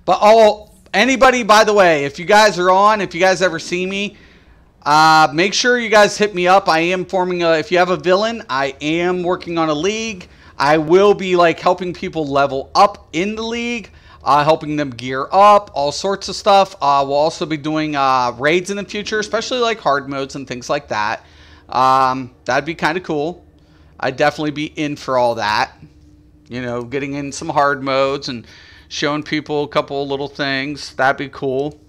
But anybody, by the way, if you guys are on, if you guys ever see me, make sure you guys hit me up. I am forming if you have a villain, I am working on a league. I will be like helping people level up in the league. Helping them gear up, all sorts of stuff. We'll also be doing raids in the future, especially like hard modes and things like that. That'd be kind of cool. I'd definitely be in for all that. You know, getting in some hard modes and showing people a couple of little things. That'd be cool.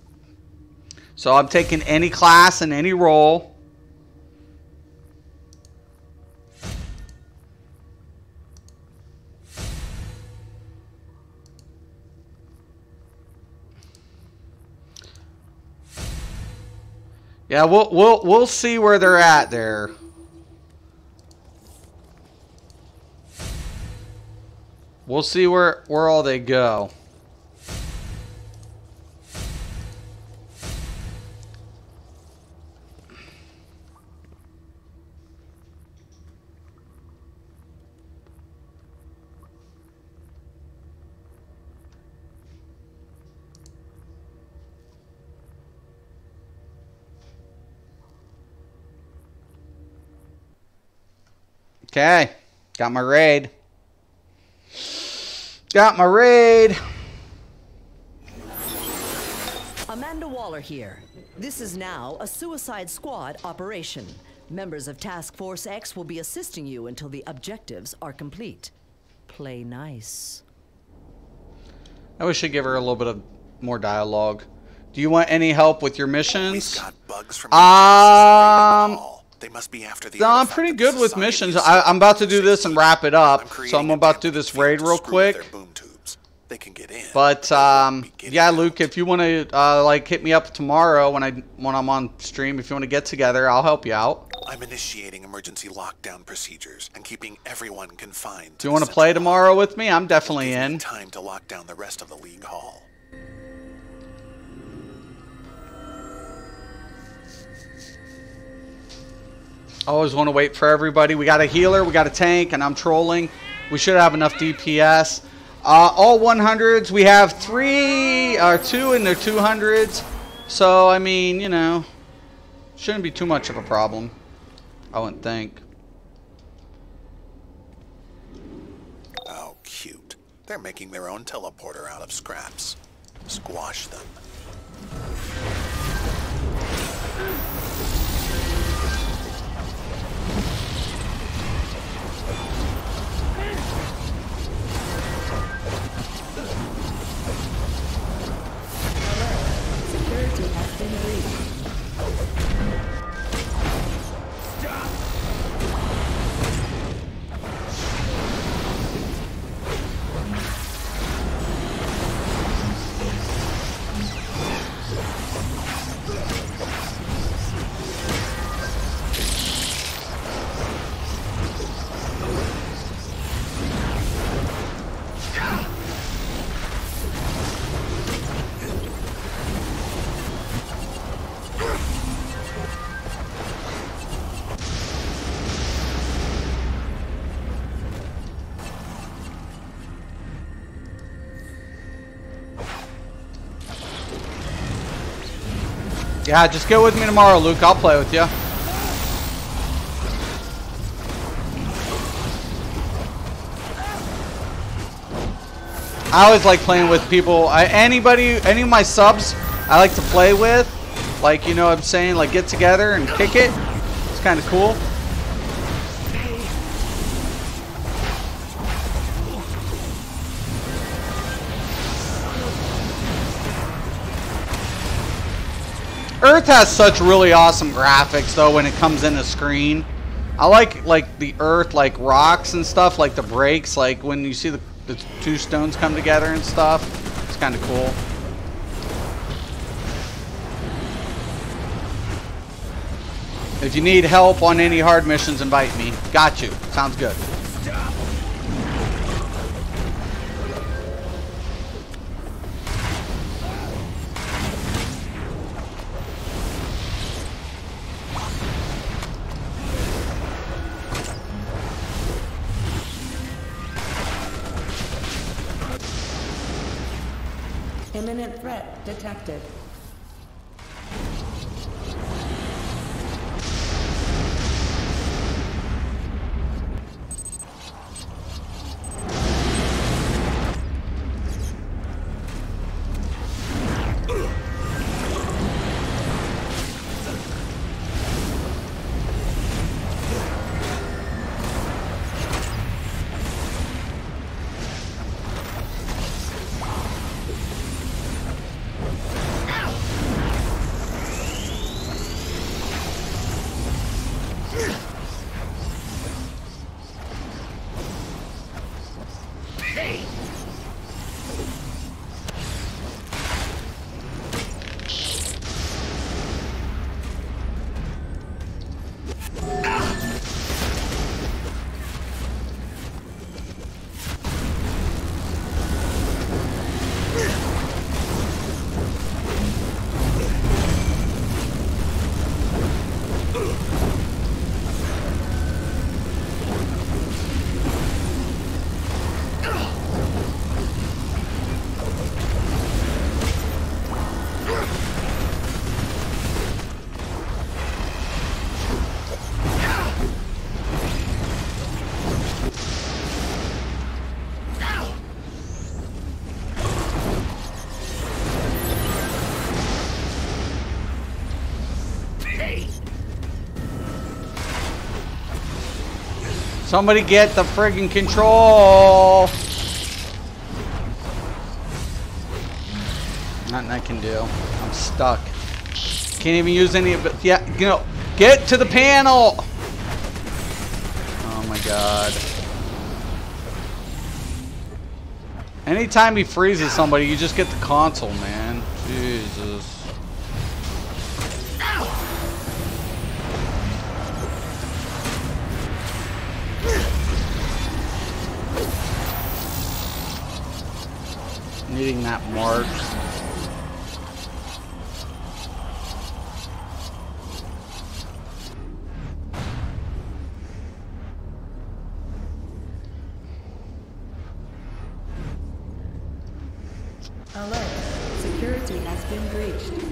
So I'm taking any class and any role. Yeah, we'll see where they're at there. We'll see where all they go. Okay, got my raid. Got my raid. Amanda Waller here. This is now a Suicide Squad operation. Members of Task Force X will be assisting you until the objectives are complete. Play nice. I wish I'd give her a little bit of more dialogue. Do you want any help with your missions? We've got bugs from they must be after the no, I'm pretty good with missions. I'm about to do this and wrap it up. So I'm about to do this raid real quick. They can get in. But yeah, Luke, if you want to like hit me up tomorrow when I'm on stream, if you want to get together, I'll help you out. I'm initiating emergency lockdown procedures and keeping everyone confined. Do you want to play tomorrow with me? I'm definitely in. Time to lock down the rest of the league hall. I always want to wait for everybody. We got a healer, we got a tank, and I'm trolling. We should have enough DPS. All 100s. We have 2 in their 200s. So, I mean, you know, shouldn't be too much of a problem, I wouldn't think. Oh, cute. They're making their own teleporter out of scraps. Squash them. Yeah, just get with me tomorrow, Luke. I'll play with you. I always like playing with people. Any of my subs I like to play with. Like, you know what I'm saying? Like, get together and kick it. It's kind of cool. Earth has such really awesome graphics, though, when it comes in a screen. I like the Earth, like rocks and stuff, like the breaks, like when you see the two stones come together and stuff. It's kind of cool. If you need help on any hard missions, invite me. Got you. Sounds good. Imminent threat detected. Somebody get the friggin' control. Nothing I can do. I'm stuck. Can't even use any of it. Yeah, you know, get to the panel. Oh my god. Anytime he freezes somebody, you just get the console, man. Jesus. Needing that mark. Alert. Security has been breached.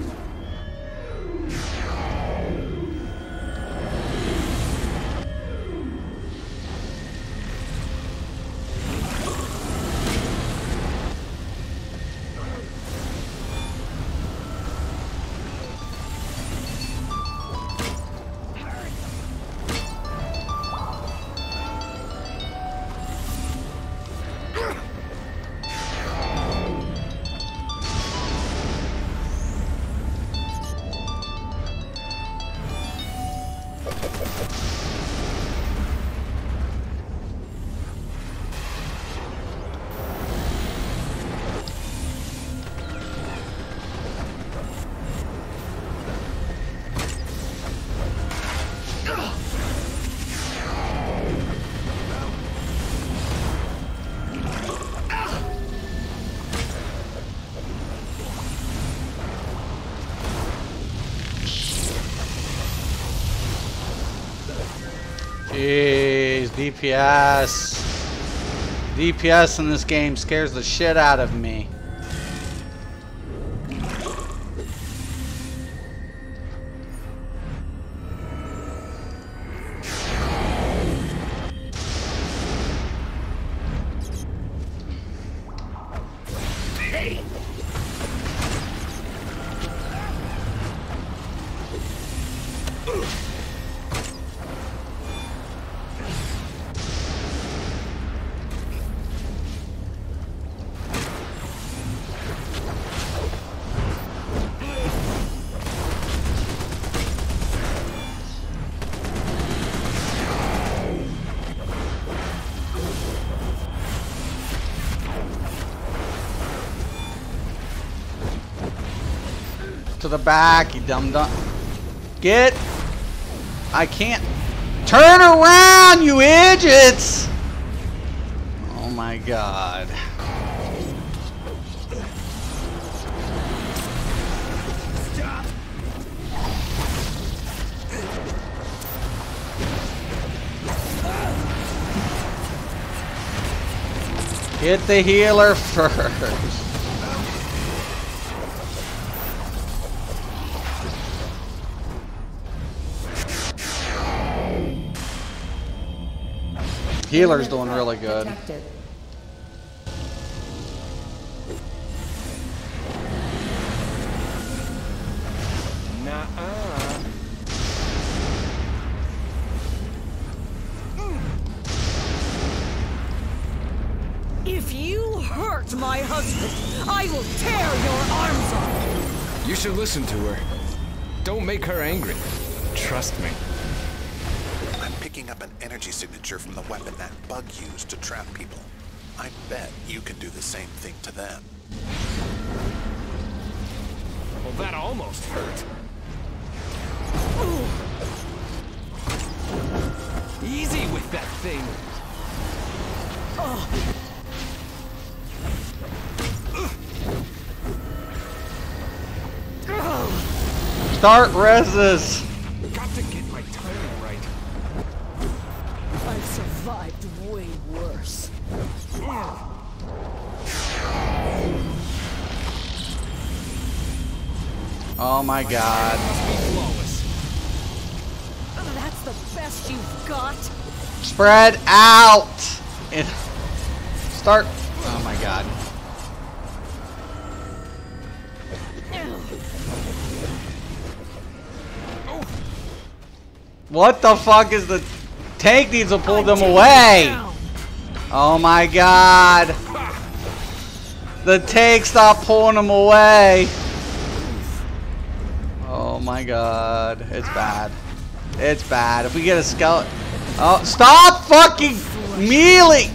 Jeez, DPS. DPS in this game scares the shit out of me. To the back, you dumb. Get. I can't. Turn around, you idiots! Oh my god. Stop. Get the healer first. Healer's doing really good. Nuh-uh. If you hurt my husband, I will tear your arms off. You should listen to her. Don't make her angry. Trust me. I'm picking up an energy signature from the weapon that bug used to trap people. I bet you can do the same thing to them. Well, that almost hurt. Easy with that thing. Start reses. Got to get my timing right. I've survived way worse. Oh my god. Flawless. That's the best you've got? Spread out. And start. Oh my god. What the fuck is the tank needs to pull them away? Oh my god. The tank stopped pulling them away. Oh my god. It's bad. It's bad. If we get a skeleton. Oh, stop fucking melee!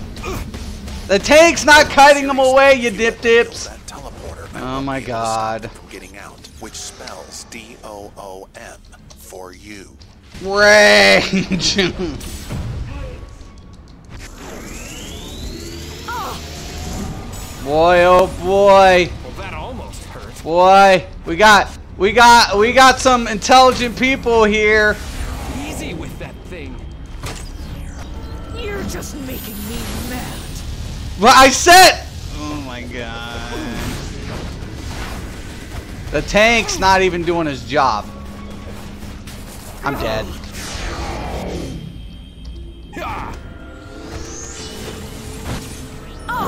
The tank's not kiting them away, you dip dips. That teleporter Oh my god. from getting out, which spells DOOM for you. Range! Boy, oh boy. Well, that almost hurt. Boy, we got some intelligent people here. Easy with that thing. You're just making me mad. But I said. Oh my god. The tank's not even doing his job. I'm dead.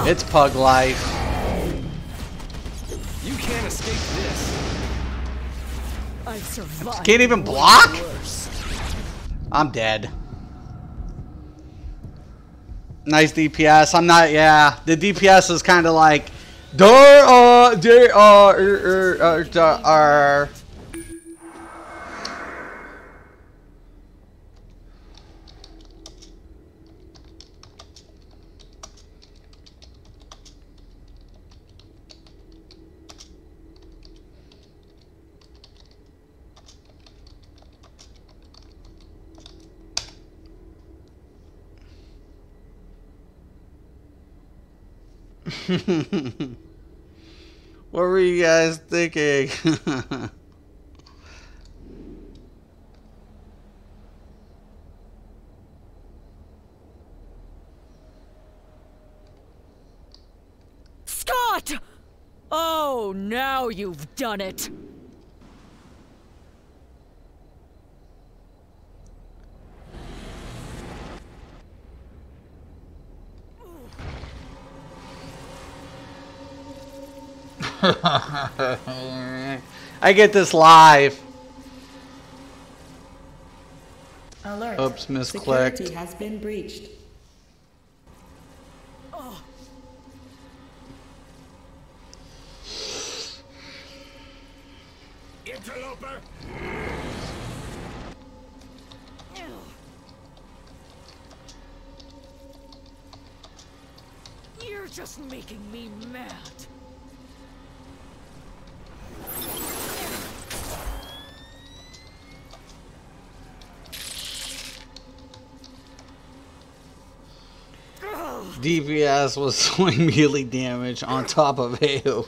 It's pug life. You can't escape this. I've survived. Can't even block? Worse. I'm dead. Nice DPS. I'm not. Yeah, the DPS is kind of like. What were you guys thinking? Scott! Oh, now you've done it. I get this live. Alert. Oops, misclicked. Security has been breached. Interloper! You're just making me mad. DPS was swing melee damage on top of AO.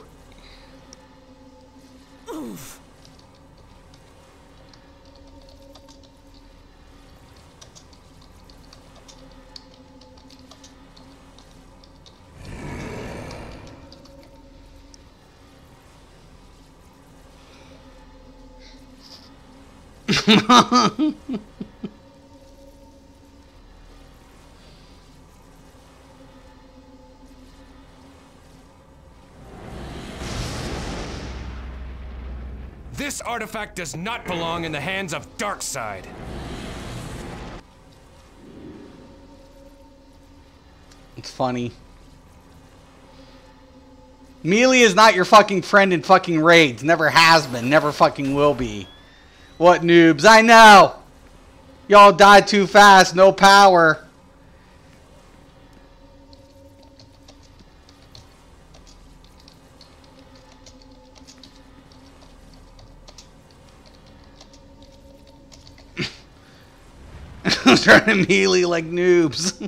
This artifact does not belong in the hands of Darkseid. It's funny. Melee is not your fucking friend in fucking raids. Never has been. Never fucking will be. What noobs? I know! Y'all died too fast. No power. Trying to melee like noobs.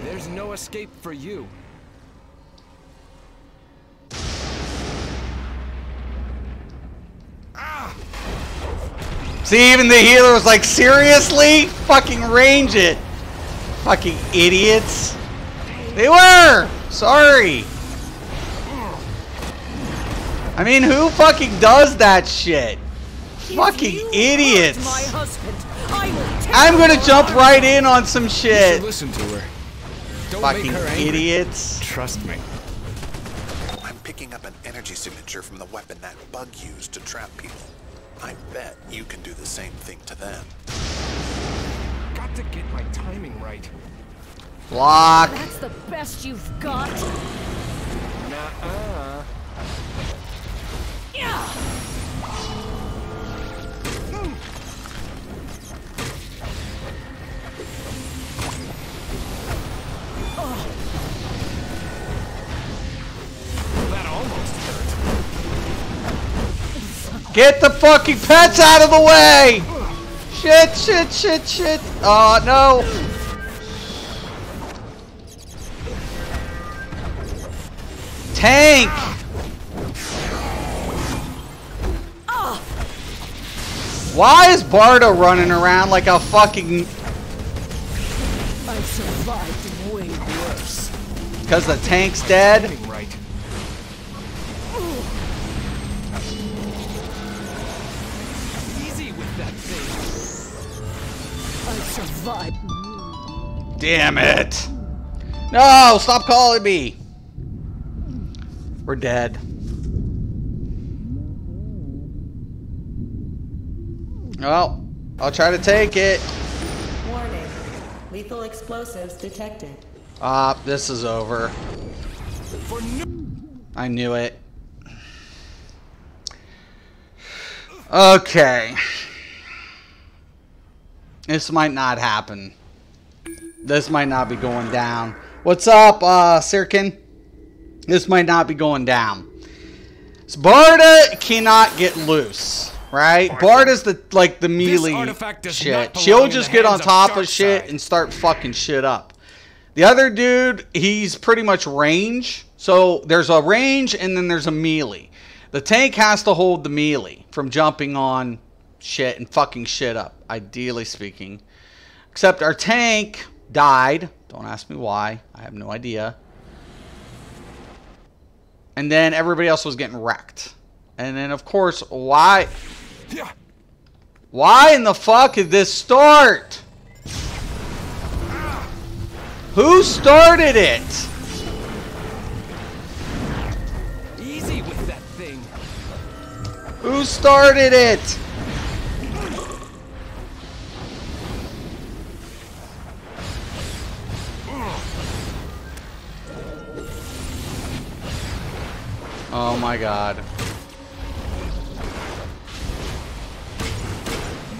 There's no escape for you. See, even the healer was like, seriously? Fucking range it. Fucking idiots. They were! Sorry. I mean, who fucking does that shit? Fucking idiots. My husband, I will I'm gonna jump right in on some You shit. should listen to her. Don't Fucking make her angry. idiots. Trust me. I'm picking up an energy signature from the weapon that bug used to trap people. I bet you can do the same thing to them. Got to get my timing right. Block. That's the best you've got. Nuh-uh. Yeah. That almost hurt. Get the fucking pets out of the way! Shit, shit, shit, shit. Oh, no. Tank! Why is Bardo running around like a fucking... I survived way worse. Because the tank's dead? Timing right. Easy with that thing. I survived. Damn it! No! Stop calling me! We're dead. Well, I'll try to take it. Warning. Lethal explosives detected. This is over. I knew it. Okay. This might not happen. This might not be going down. What's up, Sirkin? This might not be going down. Sparta cannot get loose, right? Barda's the melee shit. She'll just get on top of shit and start fucking shit up. The other dude, he's pretty much range. So there's a range and then there's a melee. The tank has to hold the melee from jumping on shit and fucking shit up, ideally speaking. Except our tank died. Don't ask me why. I have no idea. And then everybody else was getting wrecked. And then, of course, why Why in the fuck did this start? Who started it? Easy with that thing. Who started it? Oh my god.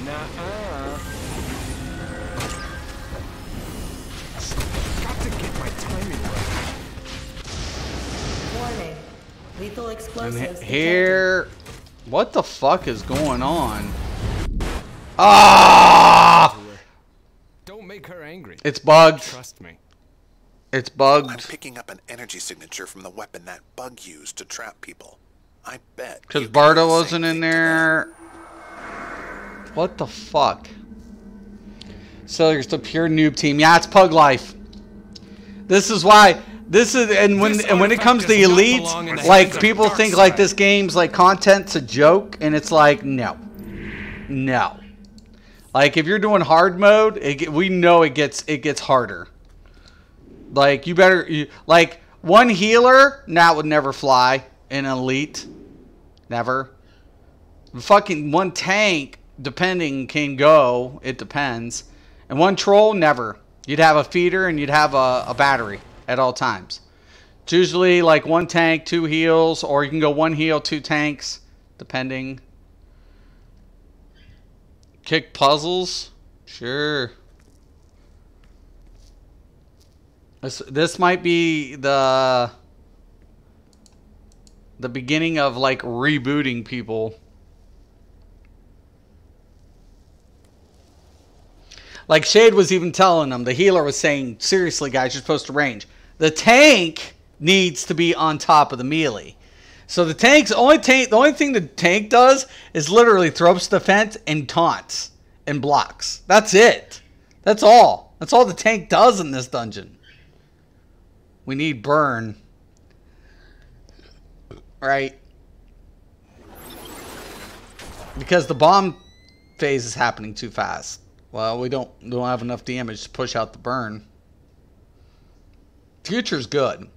Nuh-uh. Got to get my timing right. Warning. Lethal explosives And detected. here, what the fuck is going on? Ah! Don't make her angry. It's bugged. Trust me. It's bugged. I'm picking up an energy signature from the weapon that bug used to trap people. I bet. Because Bardo wasn't in there. What the fuck? So you're just a pure noob team. Yeah, it's Pug Life. This is why. This is and when it comes to the elite, like people think like this game's like content's a joke, and it's like no. Like if you're doing hard mode, we know it gets harder. Like you better like one healer, that would never fly in elite, never. Fucking one tank, depending, can go. It depends. And one troll, never. You'd have a feeder and you'd have a battery at all times. It's usually like one tank, 2 heals, or you can go 1 heal, 2 tanks, depending. Kick puzzles, sure. This might be the beginning of like rebooting people. Like Shade was even telling them, the healer was saying, seriously guys, you're supposed to range. The tank needs to be on top of the melee. So the the only thing the tank does is literally throws defense and taunts and blocks. That's it. That's all. That's all the tank does in this dungeon. We need burn. Right? Because the bomb phase is happening too fast. Well, we don't have enough damage to push out the burn. Future's good.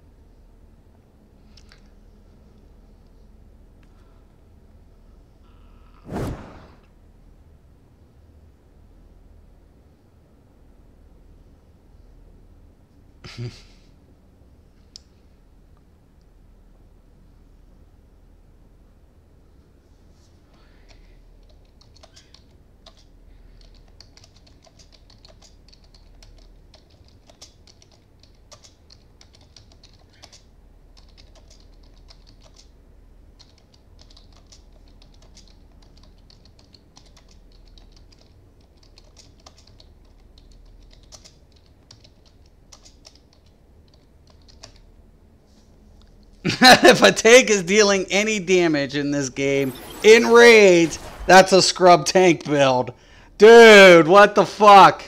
If a tank is dealing any damage in this game in raids, that's a scrub tank build. Dude, what the fuck?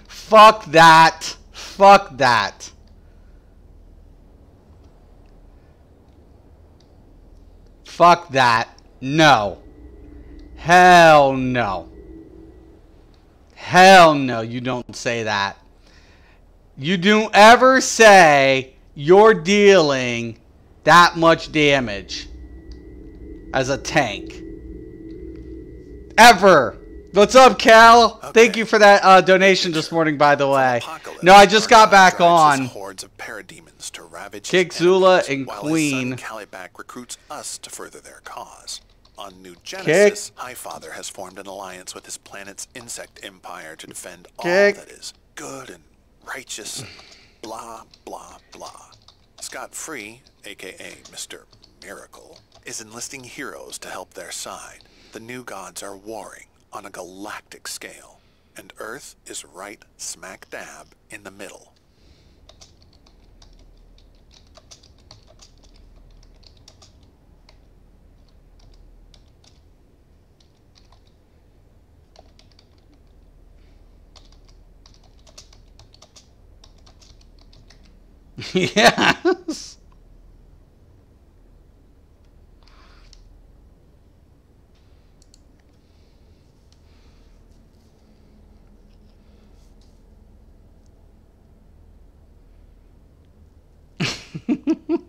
Fuck that. Fuck that. Fuck that. No. Hell no. Hell no, you don't say that. You don't ever say you're dealing that much damage as a tank. Ever. What's up, Cal? Okay. Thank you for that donation this morning, by the way. No, I just got back on. Hordes of parademons to ravage Kick Zula and Queen. Calibac recruits us to further their cause. On New Genesis, Highfather has formed an alliance with his planet's insect empire to defend all that is good and righteous, blah, blah, blah. Scott Free, aka Mr. Miracle, is enlisting heroes to help their side. The new gods are warring on a galactic scale, and Earth is right smack dab in the middle. Yes.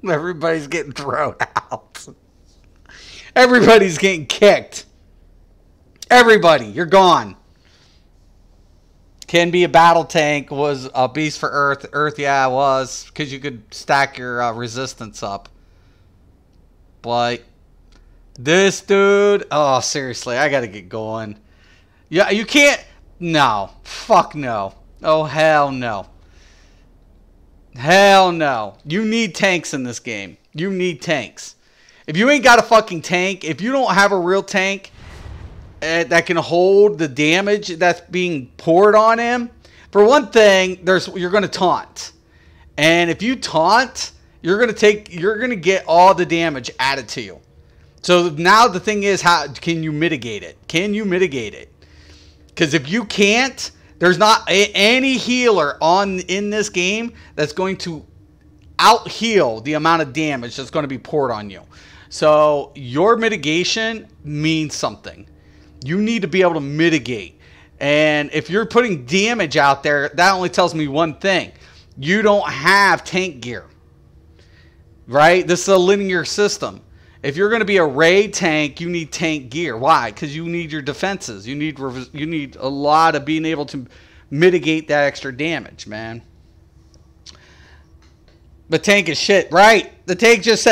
Everybody's getting thrown out. Everybody's getting kicked. Everybody, you're gone. Can be a battle tank, was a beast for Earth. Earth, yeah, it was, because you could stack your resistance up. But this dude, oh, seriously, I gotta get going. Yeah, you can't, no, fuck no. Oh, hell no. Hell no. You need tanks in this game. You need tanks. If you ain't got a fucking tank, if you don't have a real tank that can hold the damage that's being poured on him, for one thing, you're going to taunt. And if you taunt, you're going to get all the damage added to you. So now the thing is, how can you mitigate it? Can you mitigate it? Because if you can't, there's not any healer in this game that's going to out-heal the amount of damage that's going to be poured on you. So your mitigation means something. You need to be able to mitigate. And if you're putting damage out there, that only tells me one thing. You don't have tank gear. Right? This is a linear system. If you're going to be a raid tank, you need tank gear. Why? Because you need your defenses. You need a lot of being able to mitigate that extra damage, man. The tank is shit, right? The tank just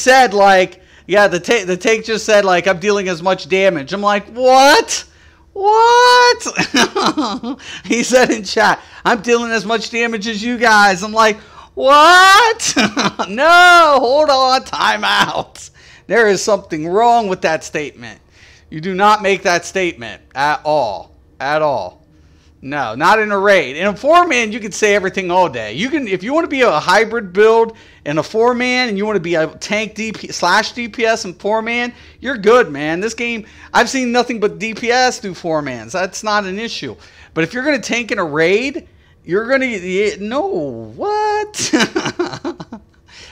said like, yeah, the tank just said like, I'm dealing as much damage. I'm like, what? What? He said in chat, I'm dealing as much damage as you guys. I'm like, what? No, hold on, time out. There is something wrong with that statement. You do not make that statement at all. At all. No, not in a raid. In a 4-man, you can say everything all day. You can, if you want to be a hybrid build in a 4-man and you want to be a tank DPS and 4-man, you're good, man. This game, I've seen nothing but DPS do 4-mans. That's not an issue. But if you're going to tank in a raid, you're going to, no, what?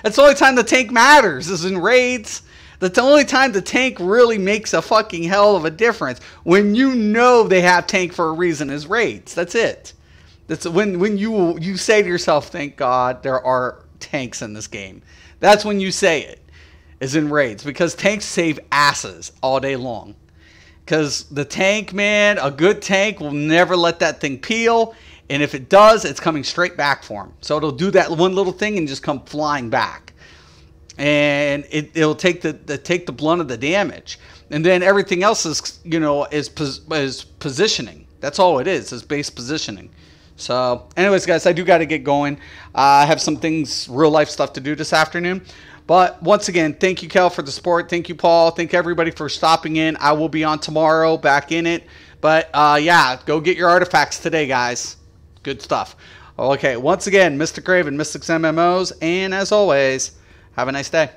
That's the only time the tank matters, is in raids. That's the only time the tank really makes a fucking hell of a difference. When you know they have tank for a reason, is raids. That's it. That's when you say to yourself, thank God there are tanks in this game. That's when you say it, is in raids. Because tanks save asses all day long. Because the tank, man, a good tank will never let that thing peel. And if it does, it's coming straight back for him. So it'll do that one little thing and just come flying back. And it'll take the blunt of the damage, and then everything else is, you know, is positioning. That's all it is base positioning. So, anyways, guys, I do got to get going. I have some things, real life stuff to do this afternoon. But once again, thank you, Kel, for the support. Thank you, Paul. Thank everybody for stopping in. I will be on tomorrow, back in it. But yeah, go get your artifacts today, guys. Good stuff. Okay, once again, Mystic Raven, Mystics MMOs, and as always, have a nice day.